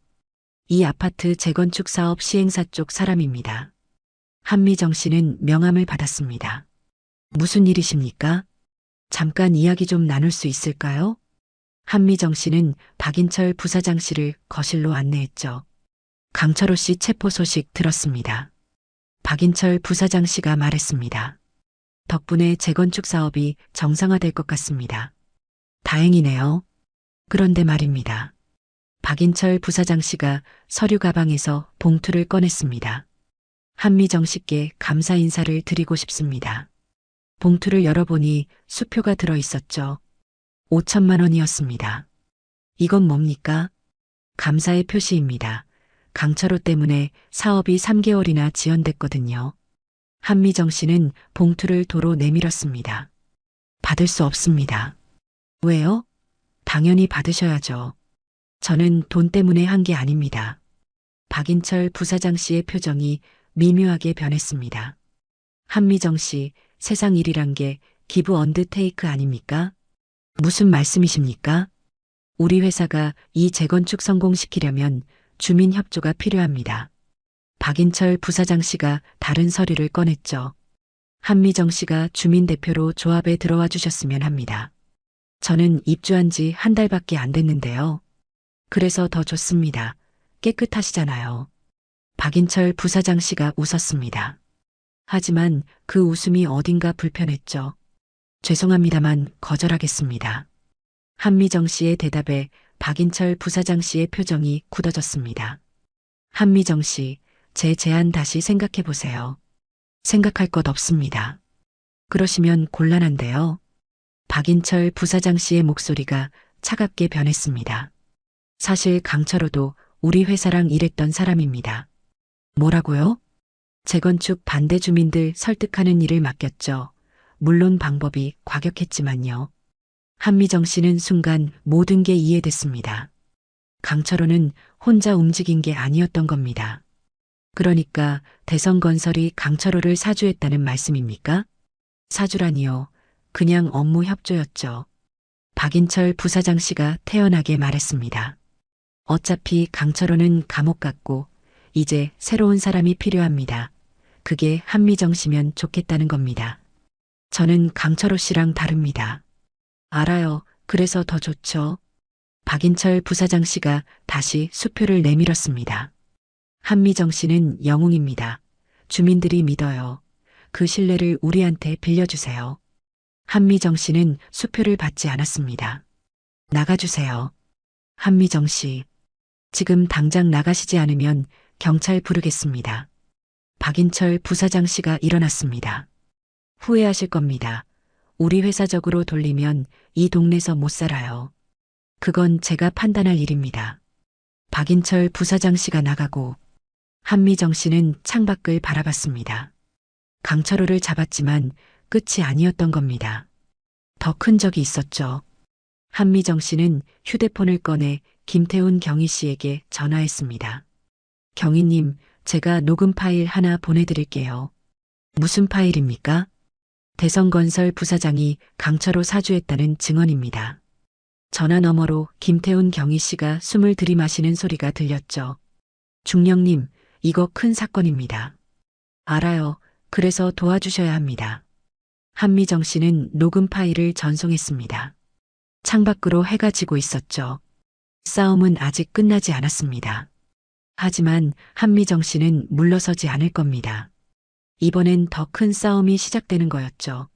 이 아파트 재건축 사업 시행사 쪽 사람입니다. 한미정 씨는 명함을 받았습니다. 무슨 일이십니까? 잠깐 이야기 좀 나눌 수 있을까요? 한미정 씨는 박인철 부사장 씨를 거실로 안내했죠. 강철호 씨 체포 소식 들었습니다. 박인철 부사장 씨가 말했습니다. 덕분에 재건축 사업이 정상화될 것 같습니다. 다행이네요. 그런데 말입니다. 박인철 부사장 씨가 서류 가방에서 봉투를 꺼냈습니다. 한미정 씨께 감사 인사를 드리고 싶습니다. 봉투를 열어보니 수표가 들어 있었죠. 5천만 원이었습니다. 이건 뭡니까? 감사의 표시입니다. 강철호 때문에 사업이 3개월이나 지연됐거든요. 한미정 씨는 봉투를 도로 내밀었습니다. 받을 수 없습니다. 왜요? 당연히 받으셔야죠. 저는 돈 때문에 한 게 아닙니다. 박인철 부사장 씨의 표정이 미묘하게 변했습니다. 한미정 씨, 세상 일이란 게 기브 언더테이크 아닙니까? 무슨 말씀이십니까? 우리 회사가 이 재건축 성공시키려면 주민 협조가 필요합니다. 박인철 부사장 씨가 다른 서류를 꺼냈죠. 한미정 씨가 주민 대표로 조합에 들어와 주셨으면 합니다. 저는 입주한 지 한 달밖에 안 됐는데요. 그래서 더 좋습니다. 깨끗하시잖아요. 박인철 부사장 씨가 웃었습니다. 하지만 그 웃음이 어딘가 불편했죠. 죄송합니다만 거절하겠습니다. 한미정 씨의 대답에 박인철 부사장 씨의 표정이 굳어졌습니다. 한미정 씨, 제 제안 다시 생각해 보세요. 생각할 것 없습니다. 그러시면 곤란한데요. 박인철 부사장 씨의 목소리가 차갑게 변했습니다. 사실 강철호도 우리 회사랑 일했던 사람입니다. 뭐라고요? 재건축 반대 주민들 설득하는 일을 맡겼죠. 물론 방법이 과격했지만요. 한미정 씨는 순간 모든 게 이해됐습니다. 강철호는 혼자 움직인 게 아니었던 겁니다. 그러니까 대성건설이 강철호를 사주했다는 말씀입니까? 사주라니요. 그냥 업무 협조였죠. 박인철 부사장 씨가 태연하게 말했습니다. 어차피 강철호는 감옥 갔고 이제 새로운 사람이 필요합니다. 그게 한미정 씨면 좋겠다는 겁니다. 저는 강철호 씨랑 다릅니다. 알아요. 그래서 더 좋죠. 박인철 부사장 씨가 다시 수표를 내밀었습니다. 한미정 씨는 영웅입니다. 주민들이 믿어요. 그 신뢰를 우리한테 빌려주세요. 한미정 씨는 수표를 받지 않았습니다. 나가주세요. 한미정 씨. 지금 당장 나가시지 않으면 경찰 부르겠습니다. 박인철 부사장 씨가 일어났습니다. 후회하실 겁니다. 우리 회사적으로 돌리면 이 동네에서 못 살아요. 그건 제가 판단할 일입니다. 박인철 부사장 씨가 나가고 한미정 씨는 창밖을 바라봤습니다. 강철호를 잡았지만 끝이 아니었던 겁니다. 더 큰 적이 있었죠. 한미정 씨는 휴대폰을 꺼내 김태훈 경희 씨에게 전화했습니다. 경희님, 제가 녹음 파일 하나 보내드릴게요. 무슨 파일입니까? 대성건설 부사장이 강철호 사주했다는 증언입니다. 전화 너머로 김태훈 경희 씨가 숨을 들이마시는 소리가 들렸죠. 중령님, 이거 큰 사건입니다. 알아요. 그래서 도와주셔야 합니다. 한미정 씨는 녹음 파일을 전송했습니다. 창밖으로 해가 지고 있었죠. 싸움은 아직 끝나지 않았습니다. 하지만 한미정 씨는 물러서지 않을 겁니다. 이번엔 더 큰 싸움이 시작되는 거였죠.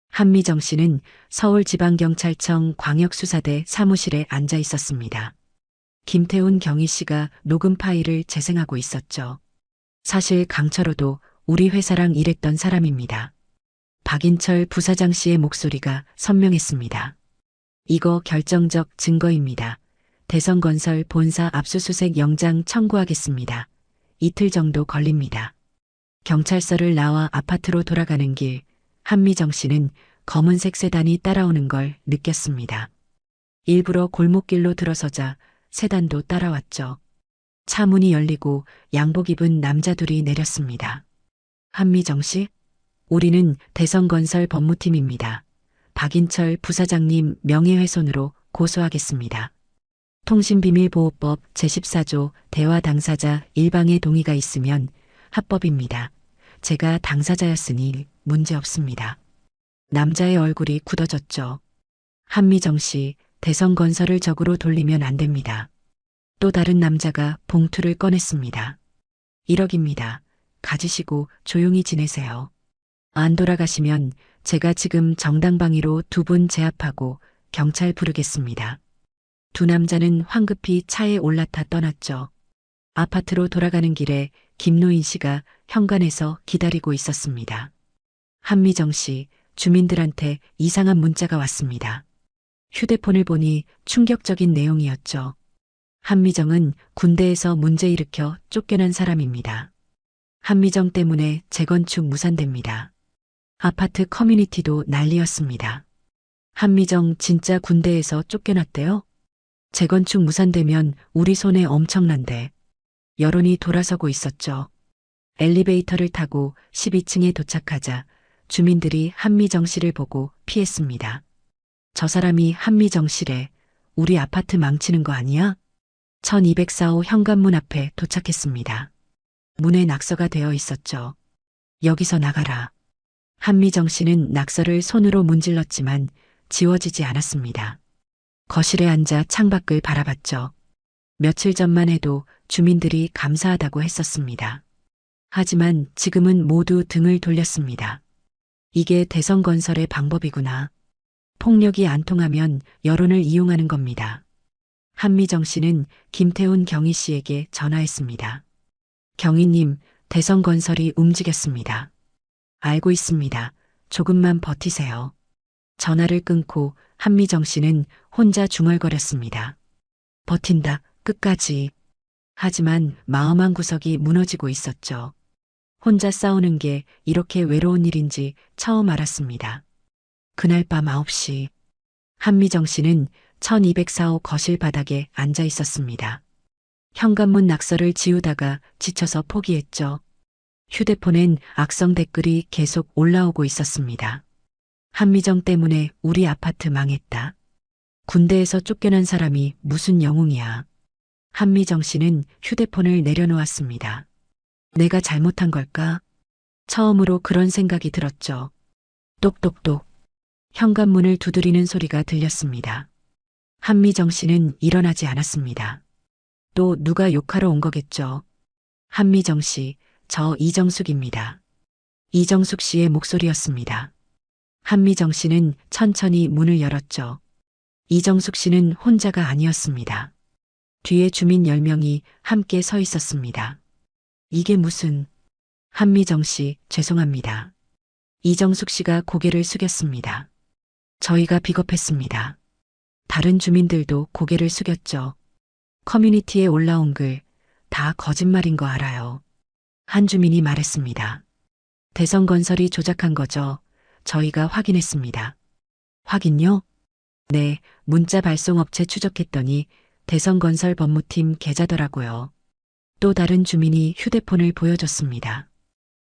한미정 씨는 서울지방경찰청 광역수사대 사무실에 앉아 있었습니다. 김태훈 경희 씨가 녹음 파일을 재생하고 있었죠. 사실 강철호도 우리 회사랑 일했던 사람입니다. 박인철 부사장 씨의 목소리가 선명했습니다. 이거 결정적 증거입니다. 대성건설 본사 압수수색 영장 청구하겠습니다. 이틀 정도 걸립니다. 경찰서를 나와 아파트로 돌아가는 길, 한미정 씨는 검은색 세단이 따라오는 걸 느꼈습니다. 일부러 골목길로 들어서자 세단도 따라왔죠. 차 문이 열리고 양복 입은 남자 둘이 내렸습니다. 한미정 씨? 우리는 대성건설 법무팀입니다. 박인철 부사장님 명예훼손으로 고소하겠습니다. 통신비밀보호법 제14조 대화 당사자 일방의 동의가 있으면 합법입니다. 제가 당사자였으니 문제 없습니다. 남자의 얼굴이 굳어졌죠. 한미정 씨, 대성건설을 적으로 돌리면 안 됩니다. 또 다른 남자가 봉투를 꺼냈습니다. 1억입니다. 가지시고 조용히 지내세요. 안 돌아가시면 제가 지금 정당방위로 두 분 제압하고 경찰 부르겠습니다. 두 남자는 황급히 차에 올라타 떠났죠. 아파트로 돌아가는 길에 김노인 씨가 현관에서 기다리고 있었습니다. 한미정 씨, 주민들한테 이상한 문자가 왔습니다. 휴대폰을 보니 충격적인 내용이었죠. 한미정은 군대에서 문제 일으켜 쫓겨난 사람입니다. 한미정 때문에 재건축 무산됩니다. 아파트 커뮤니티도 난리였습니다. 한미정 진짜 군대에서 쫓겨났대요? 재건축 무산되면 우리 손에 엄청난데. 여론이 돌아서고 있었죠. 엘리베이터를 타고 12층에 도착하자 주민들이 한미정 씨를 보고 피했습니다. 저 사람이 한미정 씨래. 우리 아파트 망치는 거 아니야? 1204호 현관문 앞에 도착했습니다. 문에 낙서가 되어 있었죠. 여기서 나가라. 한미정 씨는 낙서를 손으로 문질렀지만 지워지지 않았습니다. 거실에 앉아 창밖을 바라봤죠. 며칠 전만 해도 주민들이 감사하다고 했었습니다. 하지만 지금은 모두 등을 돌렸습니다. 이게 대성건설의 방법이구나. 폭력이 안 통하면 여론을 이용하는 겁니다. 한미정 씨는 김태훈 경희 씨에게 전화했습니다. 경희님, 대성건설이 움직였습니다. 알고 있습니다. 조금만 버티세요. 전화를 끊고 한미정 씨는 혼자 중얼거렸습니다. 버틴다, 끝까지. 하지만 마음 한 구석이 무너지고 있었죠. 혼자 싸우는 게 이렇게 외로운 일인지 처음 알았습니다. 그날 밤 9시, 한미정 씨는 1204호 거실 바닥에 앉아 있었습니다. 현관문 낙서를 지우다가 지쳐서 포기했죠. 휴대폰엔 악성 댓글이 계속 올라오고 있었습니다. 한미정 때문에 우리 아파트 망했다. 군대에서 쫓겨난 사람이 무슨 영웅이야. 한미정 씨는 휴대폰을 내려놓았습니다. 내가 잘못한 걸까? 처음으로 그런 생각이 들었죠. 똑똑똑. 현관문을 두드리는 소리가 들렸습니다. 한미정 씨는 일어나지 않았습니다. 또 누가 욕하러 온 거겠죠. 한미정 씨, 저 이정숙입니다. 이정숙 씨의 목소리였습니다. 한미정 씨는 천천히 문을 열었죠. 이정숙 씨는 혼자가 아니었습니다. 뒤에 주민 10명이 함께 서 있었습니다. 이게 무슨... 한미정 씨, 죄송합니다. 이정숙 씨가 고개를 숙였습니다. 저희가 비겁했습니다. 다른 주민들도 고개를 숙였죠. 커뮤니티에 올라온 글, 다 거짓말인 거 알아요. 한 주민이 말했습니다. 대성건설이 조작한 거죠. 저희가 확인했습니다. 확인요? 네, 문자 발송업체 추적했더니 대성건설 법무팀 계좌더라고요. 또 다른 주민이 휴대폰을 보여줬습니다.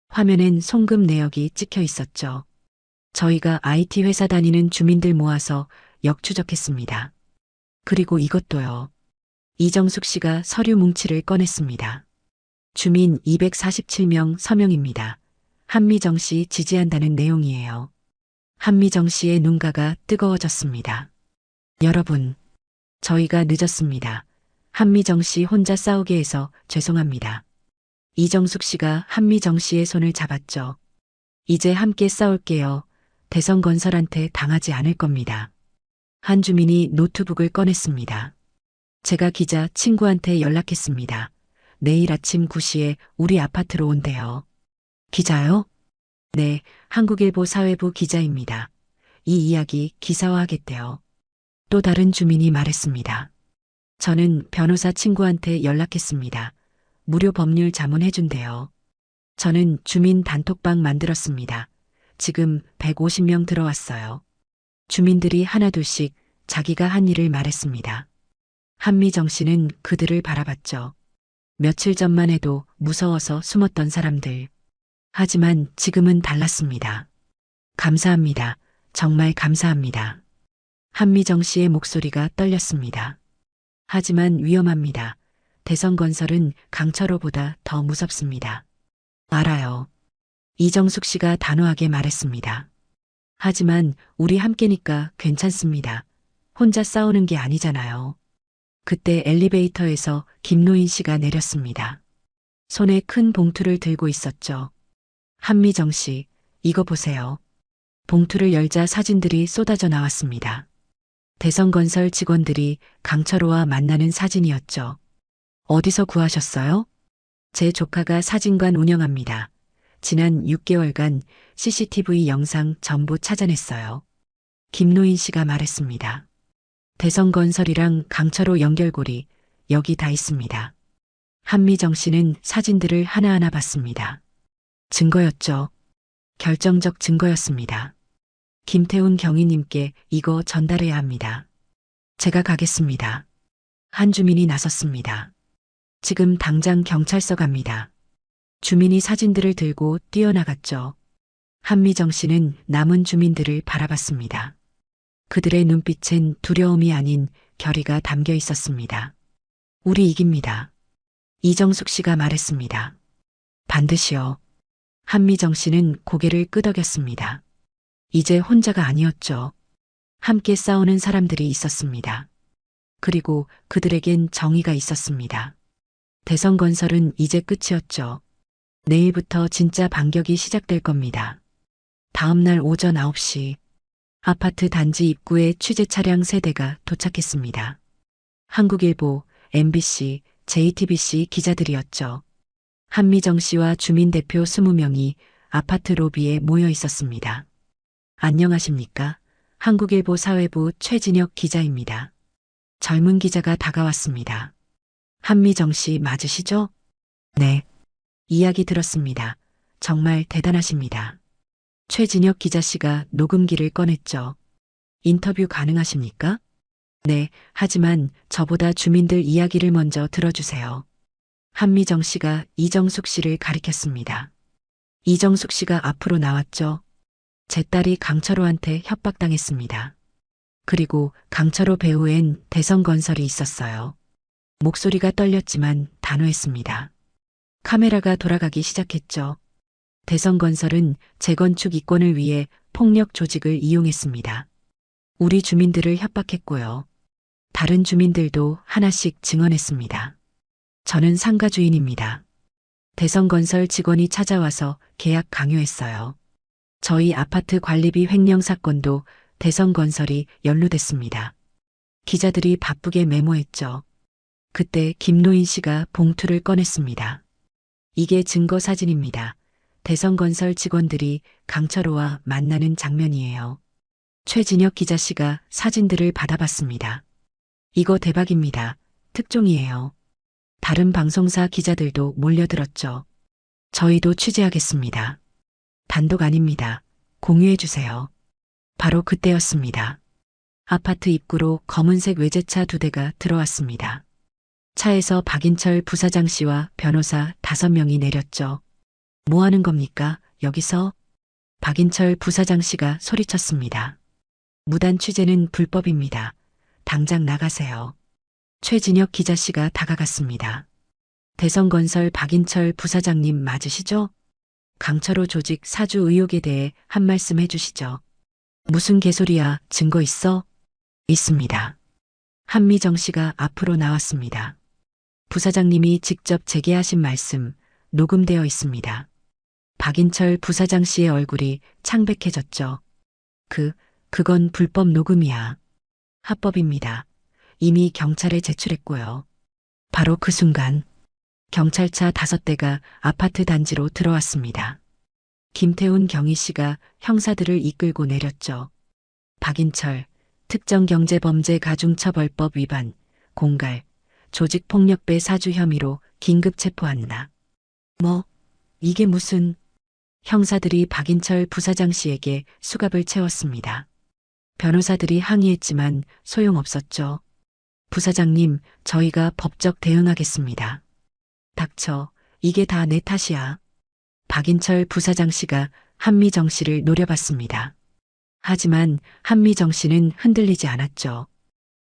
화면엔 송금 내역이 찍혀 있었죠. 저희가 IT 회사 다니는 주민들 모아서 역추적했습니다. 그리고 이것도요. 이정숙 씨가 서류 뭉치를 꺼냈습니다. 주민 247명 서명입니다. 한미정 씨 지지한다는 내용이에요. 한미정 씨의 눈가가 뜨거워졌습니다. 여러분, 저희가 늦었습니다. 한미정 씨 혼자 싸우게 해서 죄송합니다. 이정숙 씨가 한미정 씨의 손을 잡았죠. 이제 함께 싸울게요. 대성건설한테 당하지 않을 겁니다. 한 주민이 노트북을 꺼냈습니다. 제가 기자 친구한테 연락했습니다. 내일 아침 9시에 우리 아파트로 온대요. 기자요? 네, 한국일보 사회부 기자입니다. 이 이야기 기사화하겠대요. 또 다른 주민이 말했습니다. 저는 변호사 친구한테 연락했습니다. 무료 법률 자문해준대요. 저는 주민 단톡방 만들었습니다. 지금 150명 들어왔어요. 주민들이 하나둘씩 자기가 한 일을 말했습니다. 한미정 씨는 그들을 바라봤죠. 며칠 전만 해도 무서워서 숨었던 사람들. 하지만 지금은 달랐습니다. 감사합니다. 정말 감사합니다. 한미정 씨의 목소리가 떨렸습니다. 하지만 위험합니다. 대성건설은 강철호보다 더 무섭습니다. 알아요. 이정숙 씨가 단호하게 말했습니다. 하지만 우리 함께니까 괜찮습니다. 혼자 싸우는 게 아니잖아요. 그때 엘리베이터에서 김노인 씨가 내렸습니다. 손에 큰 봉투를 들고 있었죠. 한미정 씨, 이거 보세요. 봉투를 열자 사진들이 쏟아져 나왔습니다. 대성건설 직원들이 강철호와 만나는 사진이었죠. 어디서 구하셨어요? 제 조카가 사진관 운영합니다. 지난 6개월간 CCTV 영상 전부 찾아냈어요. 김노인 씨가 말했습니다. 대성건설이랑 강철호 연결고리 여기 다 있습니다. 한미정 씨는 사진들을 하나하나 봤습니다. 증거였죠. 결정적 증거였습니다. 김태훈 경위님께 이거 전달해야 합니다. 제가 가겠습니다. 한 주민이 나섰습니다. 지금 당장 경찰서 갑니다. 주민이 사진들을 들고 뛰어나갔죠. 한미정 씨는 남은 주민들을 바라봤습니다. 그들의 눈빛엔 두려움이 아닌 결의가 담겨 있었습니다. 우리 이깁니다. 이정숙 씨가 말했습니다. 반드시요. 한미정 씨는 고개를 끄덕였습니다. 이제 혼자가 아니었죠. 함께 싸우는 사람들이 있었습니다. 그리고 그들에겐 정의가 있었습니다. 대성건설은 이제 끝이었죠. 내일부터 진짜 반격이 시작될 겁니다. 다음 날 오전 9시 아파트 단지 입구에 취재 차량 3대가 도착했습니다. 한국일보, MBC, JTBC 기자들이었죠. 한미정 씨와 주민 대표 20명이 아파트 로비에 모여 있었습니다. 안녕하십니까? 한국일보 사회부 최진혁 기자입니다. 젊은 기자가 다가왔습니다. 한미정 씨 맞으시죠? 네. 이야기 들었습니다. 정말 대단하십니다. 최진혁 기자 씨가 녹음기를 꺼냈죠. 인터뷰 가능하십니까? 네, 하지만 저보다 주민들 이야기를 먼저 들어주세요. 한미정 씨가 이정숙 씨를 가리켰습니다. 이정숙 씨가 앞으로 나왔죠. 제 딸이 강철호한테 협박당했습니다. 그리고 강철호 배후엔 대성건설이 있었어요. 목소리가 떨렸지만 단호했습니다. 카메라가 돌아가기 시작했죠. 대성건설은 재건축 이권을 위해 폭력 조직을 이용했습니다. 우리 주민들을 협박했고요. 다른 주민들도 하나씩 증언했습니다. 저는 상가 주인입니다. 대성건설 직원이 찾아와서 계약 강요했어요. 저희 아파트 관리비 횡령 사건도 대성건설이 연루됐습니다. 기자들이 바쁘게 메모했죠. 그때 김노인 씨가 봉투를 꺼냈습니다. 이게 증거 사진입니다. 대성건설 직원들이 강철호와 만나는 장면이에요. 최진혁 기자 씨가 사진들을 받아봤습니다. 이거 대박입니다. 특종이에요. 다른 방송사 기자들도 몰려들었죠. 저희도 취재하겠습니다. 단독 아닙니다. 공유해주세요. 바로 그때였습니다. 아파트 입구로 검은색 외제차 2대가 들어왔습니다. 차에서 박인철 부사장 씨와 변호사 5명이 내렸죠. 뭐 하는 겁니까, 여기서? 박인철 부사장 씨가 소리쳤습니다. 무단 취재는 불법입니다. 당장 나가세요. 최진혁 기자 씨가 다가갔습니다. 대성건설 박인철 부사장님 맞으시죠? 강철호 조직 사주 의혹에 대해 한 말씀 해주시죠. 무슨 개소리야, 증거 있어? 있습니다. 한미정 씨가 앞으로 나왔습니다. 부사장님이 직접 제게 하신 말씀 녹음되어 있습니다. 박인철 부사장 씨의 얼굴이 창백해졌죠. 그건 불법 녹음이야. 합법입니다. 이미 경찰에 제출했고요. 바로 그 순간 경찰차 5대가 아파트 단지로 들어왔습니다. 김태훈 경위 씨가 형사들을 이끌고 내렸죠. 박인철, 특정경제범죄가중처벌법 위반, 공갈, 조직폭력배 사주 혐의로 긴급 체포한다. 이게 무슨... 형사들이 박인철 부사장 씨에게 수갑을 채웠습니다. 변호사들이 항의했지만 소용없었죠. 부사장님, 저희가 법적 대응하겠습니다. 닥쳐, 이게 다 내 탓이야. 박인철 부사장 씨가 한미정 씨를 노려봤습니다. 하지만 한미정 씨는 흔들리지 않았죠.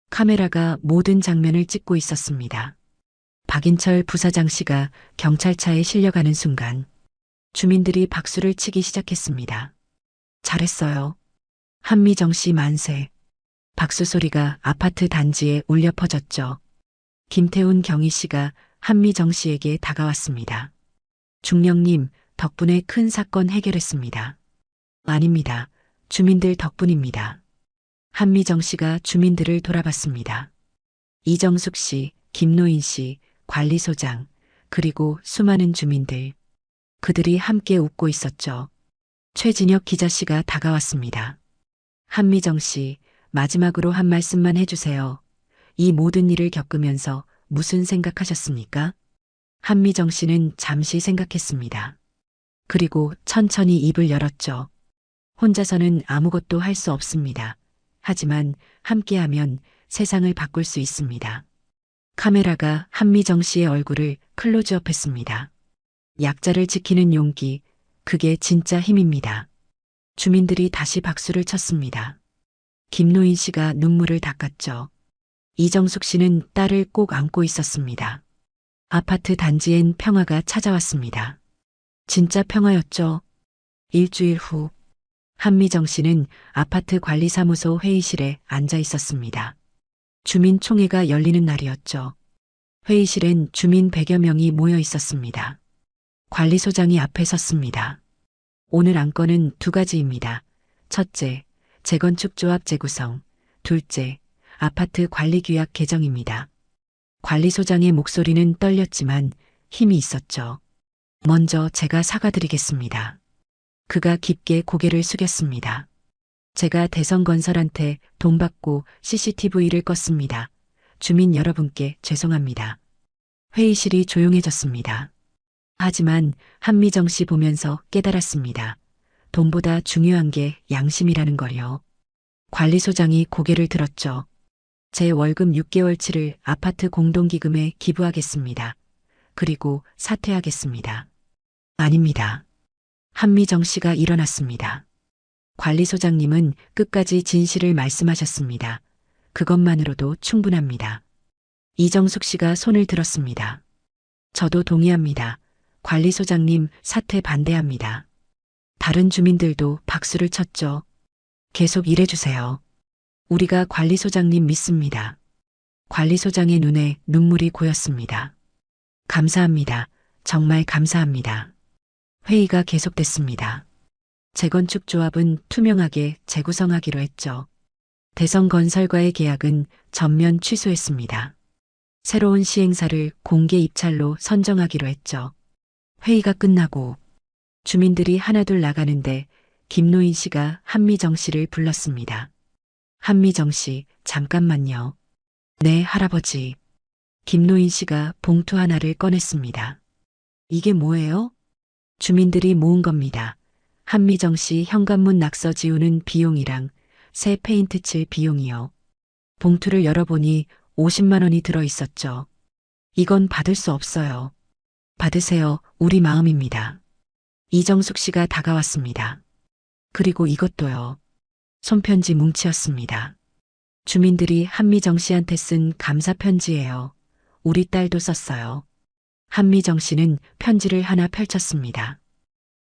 카메라가 모든 장면을 찍고 있었습니다. 박인철 부사장 씨가 경찰차에 실려가는 순간 주민들이 박수를 치기 시작했습니다. 잘했어요. 한미정 씨 만세. 박수 소리가 아파트 단지에 울려 퍼졌죠. 김태훈 경희 씨가 한미정 씨에게 다가왔습니다. 중령님, 덕분에 큰 사건 해결했습니다. 아닙니다. 주민들 덕분입니다. 한미정 씨가 주민들을 돌아봤습니다. 이정숙 씨, 김노인 씨, 관리소장, 그리고 수많은 주민들. 그들이 함께 웃고 있었죠. 최진혁 기자 씨가 다가왔습니다. 한미정 씨, 마지막으로 한 말씀만 해주세요. 이 모든 일을 겪으면서 무슨 생각하셨습니까? 한미정 씨는 잠시 생각했습니다. 그리고 천천히 입을 열었죠. 혼자서는 아무것도 할 수 없습니다. 하지만 함께하면 세상을 바꿀 수 있습니다. 카메라가 한미정 씨의 얼굴을 클로즈업했습니다. 약자를 지키는 용기, 그게 진짜 힘입니다. 주민들이 다시 박수를 쳤습니다. 김노인 씨가 눈물을 닦았죠. 이정숙 씨는 딸을 꼭 안고 있었습니다. 아파트 단지엔 평화가 찾아왔습니다. 진짜 평화였죠. 일주일 후, 한미정 씨는 아파트 관리사무소 회의실에 앉아 있었습니다. 주민총회가 열리는 날이었죠. 회의실엔 주민 100여 명이 모여 있었습니다. 관리소장이 앞에 섰습니다. 오늘 안건은 두 가지입니다. 첫째, 재건축 조합 재구성. 둘째, 아파트 관리규약 개정입니다. 관리소장의 목소리는 떨렸지만 힘이 있었죠. 먼저 제가 사과드리겠습니다. 그가 깊게 고개를 숙였습니다. 제가 대성건설한테 돈 받고 CCTV를 껐습니다. 주민 여러분께 죄송합니다. 회의실이 조용해졌습니다. 하지만 한미정 씨 보면서 깨달았습니다. 돈보다 중요한 게 양심이라는 걸요. 관리소장이 고개를 들었죠. 제 월급 6개월치를 아파트 공동기금에 기부하겠습니다. 그리고 사퇴하겠습니다. 아닙니다. 한미정 씨가 일어났습니다. 관리소장님은 끝까지 진실을 말씀하셨습니다. 그것만으로도 충분합니다. 이정숙 씨가 손을 들었습니다. 저도 동의합니다. 관리소장님 사퇴 반대합니다. 다른 주민들도 박수를 쳤죠. 계속 일해주세요. 우리가 관리소장님 믿습니다. 관리소장의 눈에 눈물이 고였습니다. 감사합니다. 정말 감사합니다. 회의가 계속됐습니다. 재건축 조합은 투명하게 재구성하기로 했죠. 대성건설과의 계약은 전면 취소했습니다. 새로운 시행사를 공개 입찰로 선정하기로 했죠. 회의가 끝나고 주민들이 하나둘 나가는데 김노인 씨가 한미정 씨를 불렀습니다. 한미정 씨, 잠깐만요. 네, 할아버지. 김노인 씨가 봉투 하나를 꺼냈습니다. 이게 뭐예요? 주민들이 모은 겁니다. 한미정 씨 현관문 낙서 지우는 비용이랑 새 페인트 칠 비용이요. 봉투를 열어보니 50만 원이 들어 있었죠. 이건 받을 수 없어요. 받으세요. 우리 마음입니다. 이정숙 씨가 다가왔습니다. 그리고 이것도요. 손편지 뭉치였습니다. 주민들이 한미정 씨한테 쓴 감사 편지예요. 우리 딸도 썼어요. 한미정 씨는 편지를 하나 펼쳤습니다.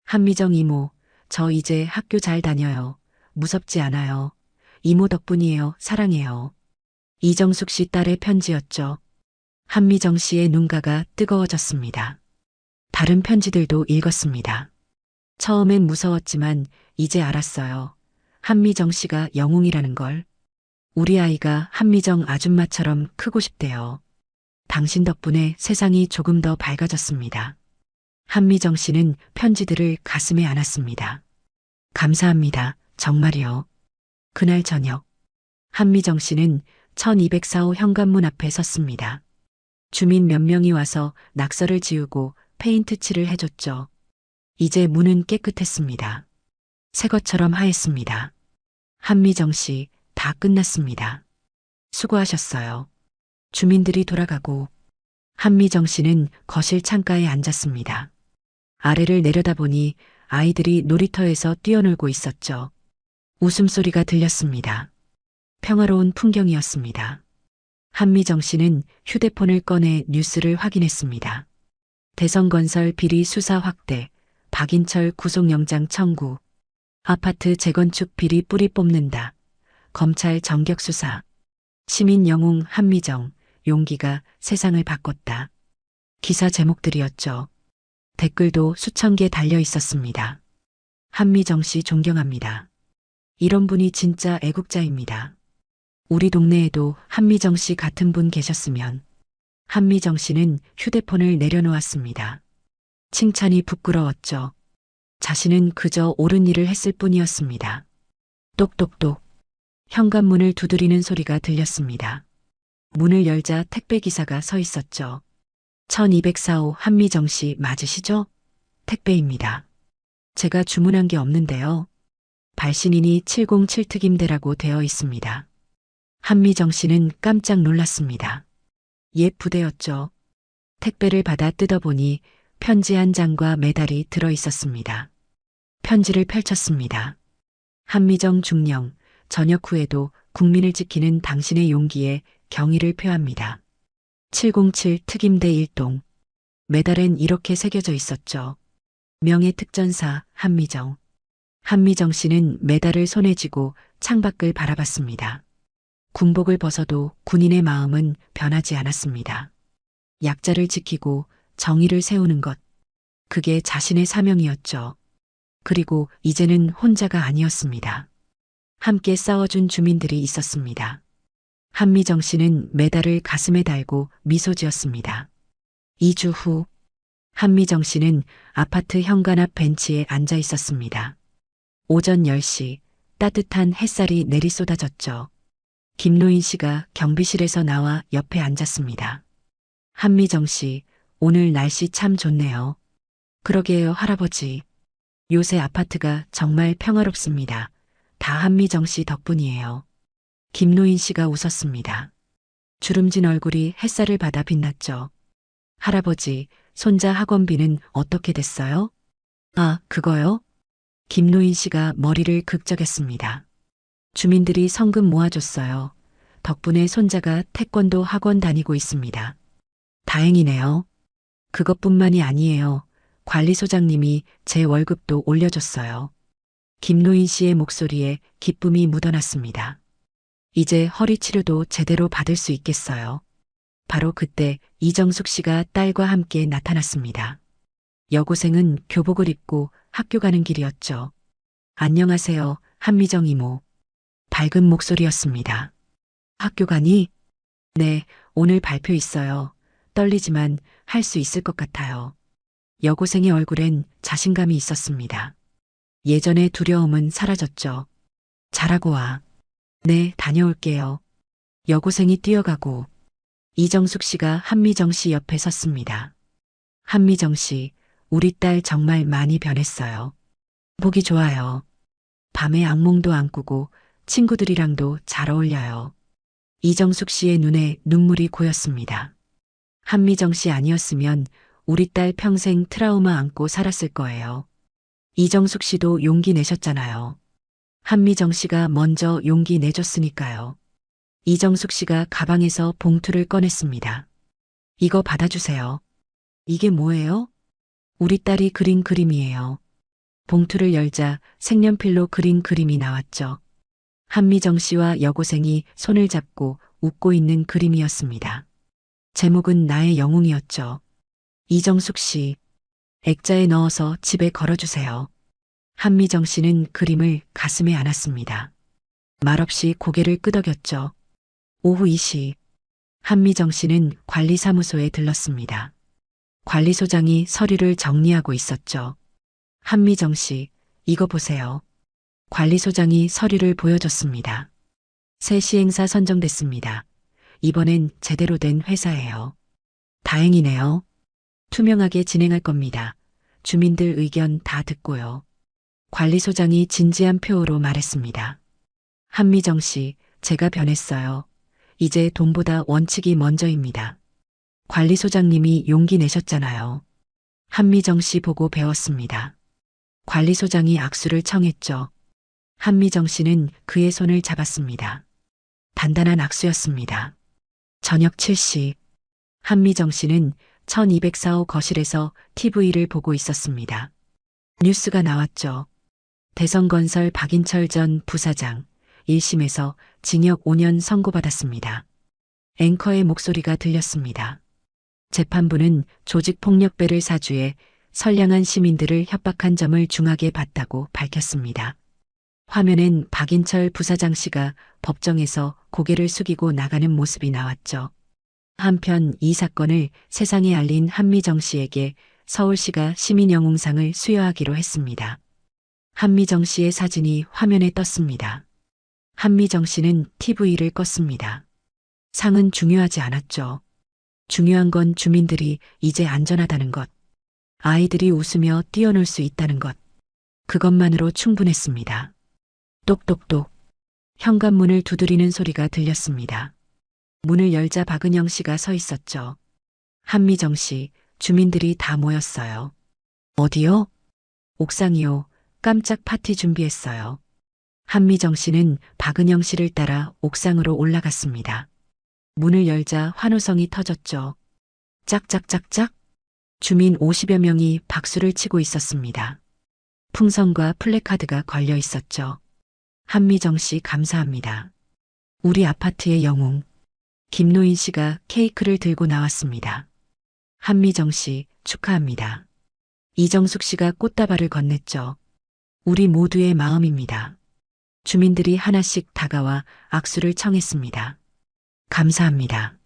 한미정 이모, 저 이제 학교 잘 다녀요. 무섭지 않아요. 이모 덕분이에요. 사랑해요. 이정숙 씨 딸의 편지였죠. 한미정 씨의 눈가가 뜨거워졌습니다. 다른 편지들도 읽었습니다. 처음엔 무서웠지만 이제 알았어요. 한미정 씨가 영웅이라는 걸. 우리 아이가 한미정 아줌마처럼 크고 싶대요. 당신 덕분에 세상이 조금 더 밝아졌습니다. 한미정 씨는 편지들을 가슴에 안았습니다. 감사합니다. 정말이요. 그날 저녁, 한미정 씨는 1204호 현관문 앞에 섰습니다. 주민 몇 명이 와서 낙서를 지우고 페인트 칠을 해줬죠. 이제 문은 깨끗했습니다. 새 것처럼 하였습니다. 한미정 씨, 다 끝났습니다. 수고하셨어요. 주민들이 돌아가고 한미정 씨는 거실 창가에 앉았습니다. 아래를 내려다보니 아이들이 놀이터에서 뛰어놀고 있었죠. 웃음소리가 들렸습니다. 평화로운 풍경이었습니다. 한미정 씨는 휴대폰을 꺼내 뉴스를 확인했습니다. 대성건설 비리 수사 확대, 박인철 구속영장 청구. 아파트 재건축 비리 뿌리 뽑는다. 검찰 전격 수사. 시민 영웅 한미정, 용기가 세상을 바꿨다. 기사 제목들이었죠. 댓글도 수천 개 달려 있었습니다. 한미정 씨 존경합니다. 이런 분이 진짜 애국자입니다. 우리 동네에도 한미정 씨 같은 분 계셨으면. 한미정 씨는 휴대폰을 내려놓았습니다. 칭찬이 부끄러웠죠. 자신은 그저 옳은 일을 했을 뿐이었습니다. 똑똑똑. 현관문을 두드리는 소리가 들렸습니다. 문을 열자 택배기사가 서 있었죠. 1204호 한미정 씨 맞으시죠? 택배입니다. 제가 주문한 게 없는데요. 발신인이 707 특임대라고 되어 있습니다. 한미정 씨는 깜짝 놀랐습니다. 옛 부대였죠. 택배를 받아 뜯어보니 편지 한 장과 메달이 들어 있었습니다. 편지를 펼쳤습니다. 한미정 중령, 전역 후에도 국민을 지키는 당신의 용기에 경의를 표합니다. 707 특임대 1동. 메달엔 이렇게 새겨져 있었죠. 명예특전사 한미정. 한미정 씨는 메달을 손에 쥐고 창밖을 바라봤습니다. 군복을 벗어도 군인의 마음은 변하지 않았습니다. 약자를 지키고 정의를 세우는 것. 그게 자신의 사명이었죠. 그리고 이제는 혼자가 아니었습니다. 함께 싸워준 주민들이 있었습니다. 한미정 씨는 메달을 가슴에 달고 미소 지었습니다. 2주 후, 한미정 씨는 아파트 현관 앞 벤치에 앉아 있었습니다. 오전 10시, 따뜻한 햇살이 내리쏟아졌죠. 김노인 씨가 경비실에서 나와 옆에 앉았습니다. 한미정 씨, 오늘 날씨 참 좋네요. 그러게요, 할아버지. 요새 아파트가 정말 평화롭습니다. 다 한미정 씨 덕분이에요. 김노인 씨가 웃었습니다. 주름진 얼굴이 햇살을 받아 빛났죠. 할아버지, 손자 학원비는 어떻게 됐어요? 아, 그거요? 김노인 씨가 머리를 극적였습니다. 주민들이 성금 모아줬어요. 덕분에 손자가 태권도 학원 다니고 있습니다. 다행이네요. 그것뿐만이 아니에요. 관리소장님이 제 월급도 올려줬어요. 김노인 씨의 목소리에 기쁨이 묻어났습니다. 이제 허리 치료도 제대로 받을 수 있겠어요. 바로 그때 이정숙 씨가 딸과 함께 나타났습니다. 여고생은 교복을 입고 학교 가는 길이었죠. 안녕하세요, 한미정 이모. 밝은 목소리였습니다. 학교 가니? 네, 오늘 발표 있어요. 떨리지만 할 수 있을 것 같아요. 여고생의 얼굴엔 자신감이 있었습니다. 예전의 두려움은 사라졌죠. 잘하고 와. 네, 다녀올게요. 여고생이 뛰어가고 이정숙 씨가 한미정 씨 옆에 섰습니다. 한미정 씨, 우리 딸 정말 많이 변했어요. 보기 좋아요. 밤에 악몽도 안 꾸고 친구들이랑도 잘 어울려요. 이정숙 씨의 눈에 눈물이 고였습니다. 한미정 씨 아니었으면 우리 딸 평생 트라우마 안고 살았을 거예요. 이정숙 씨도 용기 내셨잖아요. 한미정 씨가 먼저 용기 내줬으니까요. 이정숙 씨가 가방에서 봉투를 꺼냈습니다. 이거 받아주세요. 이게 뭐예요? 우리 딸이 그린 그림이에요. 봉투를 열자 색연필로 그린 그림이 나왔죠. 한미정 씨와 여고생이 손을 잡고 웃고 있는 그림이었습니다. 제목은 나의 영웅이었죠. 이정숙 씨, 액자에 넣어서 집에 걸어주세요. 한미정 씨는 그림을 가슴에 안았습니다. 말없이 고개를 끄덕였죠. 오후 2시, 한미정 씨는 관리사무소에 들렀습니다. 관리소장이 서류를 정리하고 있었죠. 한미정 씨, 이거 보세요. 관리소장이 서류를 보여줬습니다. 새 시행사 선정됐습니다. 이번엔 제대로 된 회사예요. 다행이네요. 투명하게 진행할 겁니다. 주민들 의견 다 듣고요. 관리소장이 진지한 표어로 말했습니다. 한미정 씨, 제가 변했어요. 이제 돈보다 원칙이 먼저입니다. 관리소장님이 용기 내셨잖아요. 한미정 씨 보고 배웠습니다. 관리소장이 악수를 청했죠. 한미정 씨는 그의 손을 잡았습니다. 단단한 악수였습니다. 저녁 7시, 한미정 씨는 1204호 거실에서 TV를 보고 있었습니다. 뉴스가 나왔죠. 대성건설 박인철 전 부사장 1심에서 징역 5년 선고받았습니다. 앵커의 목소리가 들렸습니다. 재판부는 조직폭력배를 사주해 선량한 시민들을 협박한 점을 중하게 봤다고 밝혔습니다. 화면엔 박인철 부사장 씨가 법정에서 고개를 숙이고 나가는 모습이 나왔죠. 한편 이 사건을 세상에 알린 한미정 씨에게 서울시가 시민영웅상을 수여하기로 했습니다. 한미정 씨의 사진이 화면에 떴습니다. 한미정 씨는 TV를 껐습니다. 상은 중요하지 않았죠. 중요한 건 주민들이 이제 안전하다는 것, 아이들이 웃으며 뛰어놀 수 있다는 것, 그것만으로 충분했습니다. 똑똑똑. 현관문을 두드리는 소리가 들렸습니다. 문을 열자 박은영 씨가 서 있었죠. 한미정 씨, 주민들이 다 모였어요. 어디요? 옥상이요. 깜짝 파티 준비했어요. 한미정 씨는 박은영 씨를 따라 옥상으로 올라갔습니다. 문을 열자 환호성이 터졌죠. 짝짝짝짝. 주민 50여 명이 박수를 치고 있었습니다. 풍선과 플래카드가 걸려 있었죠. 한미정 씨 감사합니다. 우리 아파트의 영웅. 김노인 씨가 케이크를 들고 나왔습니다. 한미정 씨 축하합니다. 이정숙 씨가 꽃다발을 건넸죠. 우리 모두의 마음입니다. 주민들이 하나씩 다가와 악수를 청했습니다. 감사합니다.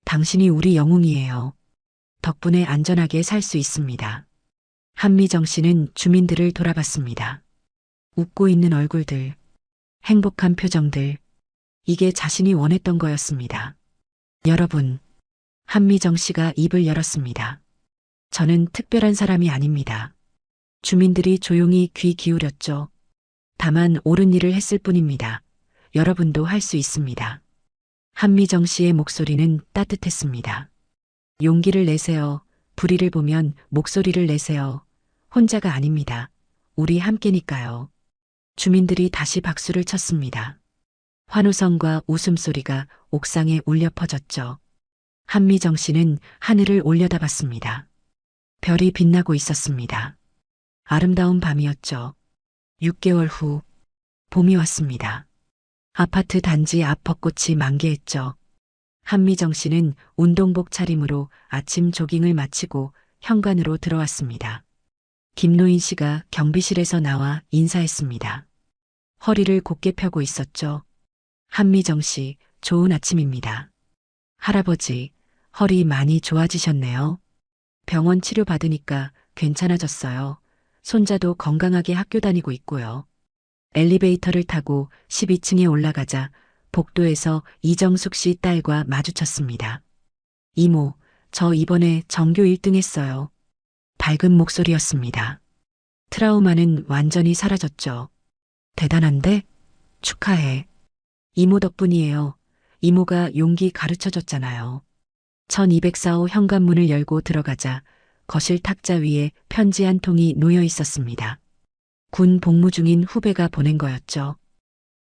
당신이 우리 영웅이에요. 덕분에 안전하게 살 수 있습니다. 한미정 씨는 주민들을 돌아봤습니다. 웃고 있는 얼굴들, 행복한 표정들, 이게 자신이 원했던 거였습니다. 여러분, 한미정 씨가 입을 열었습니다. 저는 특별한 사람이 아닙니다. 주민들이 조용히 귀 기울였죠. 다만 옳은 일을 했을 뿐입니다. 여러분도 할 수 있습니다. 한미정 씨의 목소리는 따뜻했습니다. 용기를 내세요. 불의를 보면 목소리를 내세요. 혼자가 아닙니다. 우리 함께니까요. 주민들이 다시 박수를 쳤습니다. 환호성과 웃음소리가 옥상에 울려 퍼졌죠. 한미정 씨는 하늘을 올려다봤습니다. 별이 빛나고 있었습니다. 아름다운 밤이었죠. 6개월 후 봄이 왔습니다. 아파트 단지 앞 벚꽃이 만개했죠. 한미정 씨는 운동복 차림으로 아침 조깅을 마치고 현관으로 들어왔습니다. 김노인 씨가 경비실에서 나와 인사했습니다. 허리를 곧게 펴고 있었죠. 한미정 씨, 좋은 아침입니다. 할아버지, 허리 많이 좋아지셨네요. 병원 치료 받으니까 괜찮아졌어요. 손자도 건강하게 학교 다니고 있고요. 엘리베이터를 타고 12층에 올라가자 복도에서 이정숙 씨 딸과 마주쳤습니다. 이모, 저 이번에 전교 1등 했어요. 밝은 목소리였습니다. 트라우마는 완전히 사라졌죠. 대단한데? 축하해. 이모 덕분이에요. 이모가 용기 가르쳐줬잖아요. 1204호 현관문을 열고 들어가자 거실 탁자 위에 편지 한 통이 놓여 있었습니다. 군 복무 중인 후배가 보낸 거였죠.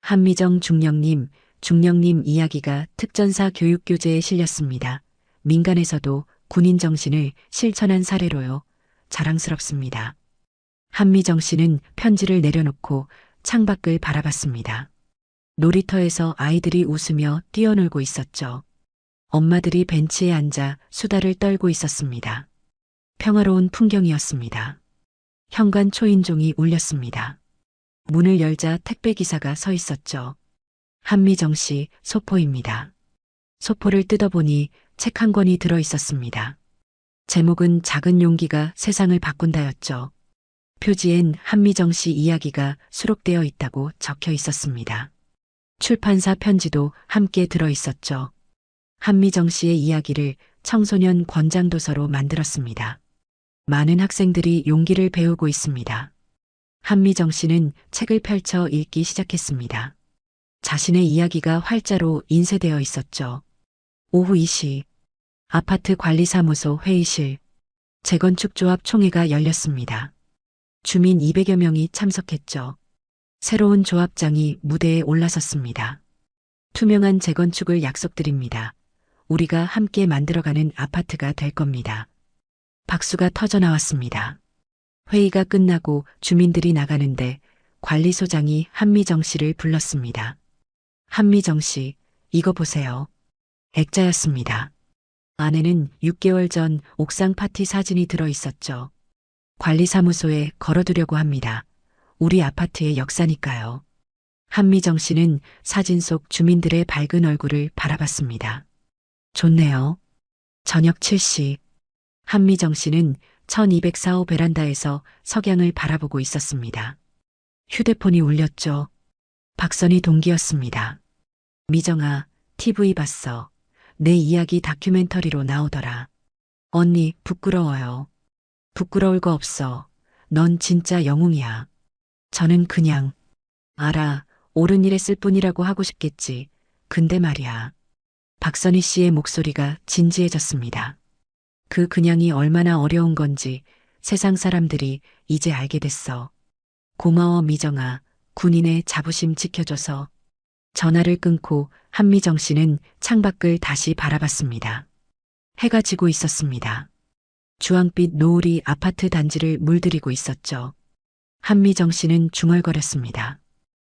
한미정 중령님 이야기가 특전사 교육교재에 실렸습니다. 민간에서도 군인 정신을 실천한 사례로요. 자랑스럽습니다. 한미정 씨는 편지를 내려놓고 창밖을 바라봤습니다. 놀이터에서 아이들이 웃으며 뛰어놀고 있었죠. 엄마들이 벤치에 앉아 수다를 떨고 있었습니다. 평화로운 풍경이었습니다. 현관 초인종이 울렸습니다. 문을 열자 택배기사가 서 있었죠. 한미정 씨, 소포입니다. 소포를 뜯어보니 책 한 권이 들어 있었습니다. 제목은 작은 용기가 세상을 바꾼다였죠. 표지엔 한미정 씨 이야기가 수록되어 있다고 적혀 있었습니다. 출판사 편지도 함께 들어 있었죠. 한미정 씨의 이야기를 청소년 권장도서로 만들었습니다. 많은 학생들이 용기를 배우고 있습니다. 한미정 씨는 책을 펼쳐 읽기 시작했습니다. 자신의 이야기가 활자로 인쇄되어 있었죠. 오후 2시 아파트 관리사무소 회의실 재건축조합 총회가 열렸습니다. 주민 200여 명이 참석했죠. 새로운 조합장이 무대에 올라섰습니다. 투명한 재건축을 약속드립니다. 우리가 함께 만들어가는 아파트가 될 겁니다. 박수가 터져 나왔습니다. 회의가 끝나고 주민들이 나가는데 관리소장이 한미정 씨를 불렀습니다. 한미정 씨, 이거 보세요. 액자였습니다. 안에는 6개월 전 옥상 파티 사진이 들어 있었죠. 관리사무소에 걸어두려고 합니다. 우리 아파트의 역사니까요. 한미정 씨는 사진 속 주민들의 밝은 얼굴을 바라봤습니다. 좋네요. 저녁 7시. 한미정 씨는 1204호 베란다에서 석양을 바라보고 있었습니다. 휴대폰이 울렸죠. 박선희 동기였습니다. 미정아, TV 봤어. 내 이야기 다큐멘터리로 나오더라. 언니, 부끄러워요. 부끄러울 거 없어. 넌 진짜 영웅이야. 저는 그냥, 알아, 옳은 일 했을 뿐이라고 하고 싶겠지. 근데 말이야. 박선희 씨의 목소리가 진지해졌습니다. 그 그냥이 얼마나 어려운 건지 세상 사람들이 이제 알게 됐어. 고마워 미정아. 군인의 자부심 지켜줘서. 전화를 끊고 한미정 씨는 창밖을 다시 바라봤습니다. 해가 지고 있었습니다. 주황빛 노을이 아파트 단지를 물들이고 있었죠. 한미정 씨는 중얼거렸습니다.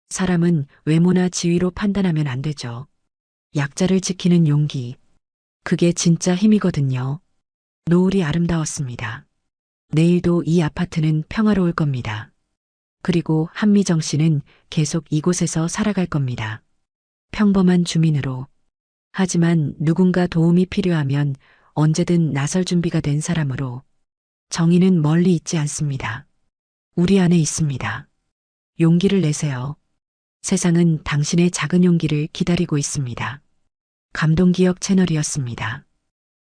사람은 외모나 지위로 판단하면 안 되죠. 약자를 지키는 용기. 그게 진짜 힘이거든요. 노을이 아름다웠습니다. 내일도 이 아파트는 평화로울 겁니다. 그리고 한미정 씨는 계속 이곳에서 살아갈 겁니다. 평범한 주민으로. 하지만 누군가 도움이 필요하면 언제든 나설 준비가 된 사람으로. 정의는 멀리 있지 않습니다. 우리 안에 있습니다. 용기를 내세요. 세상은 당신의 작은 용기를 기다리고 있습니다. 감동기억 채널이었습니다.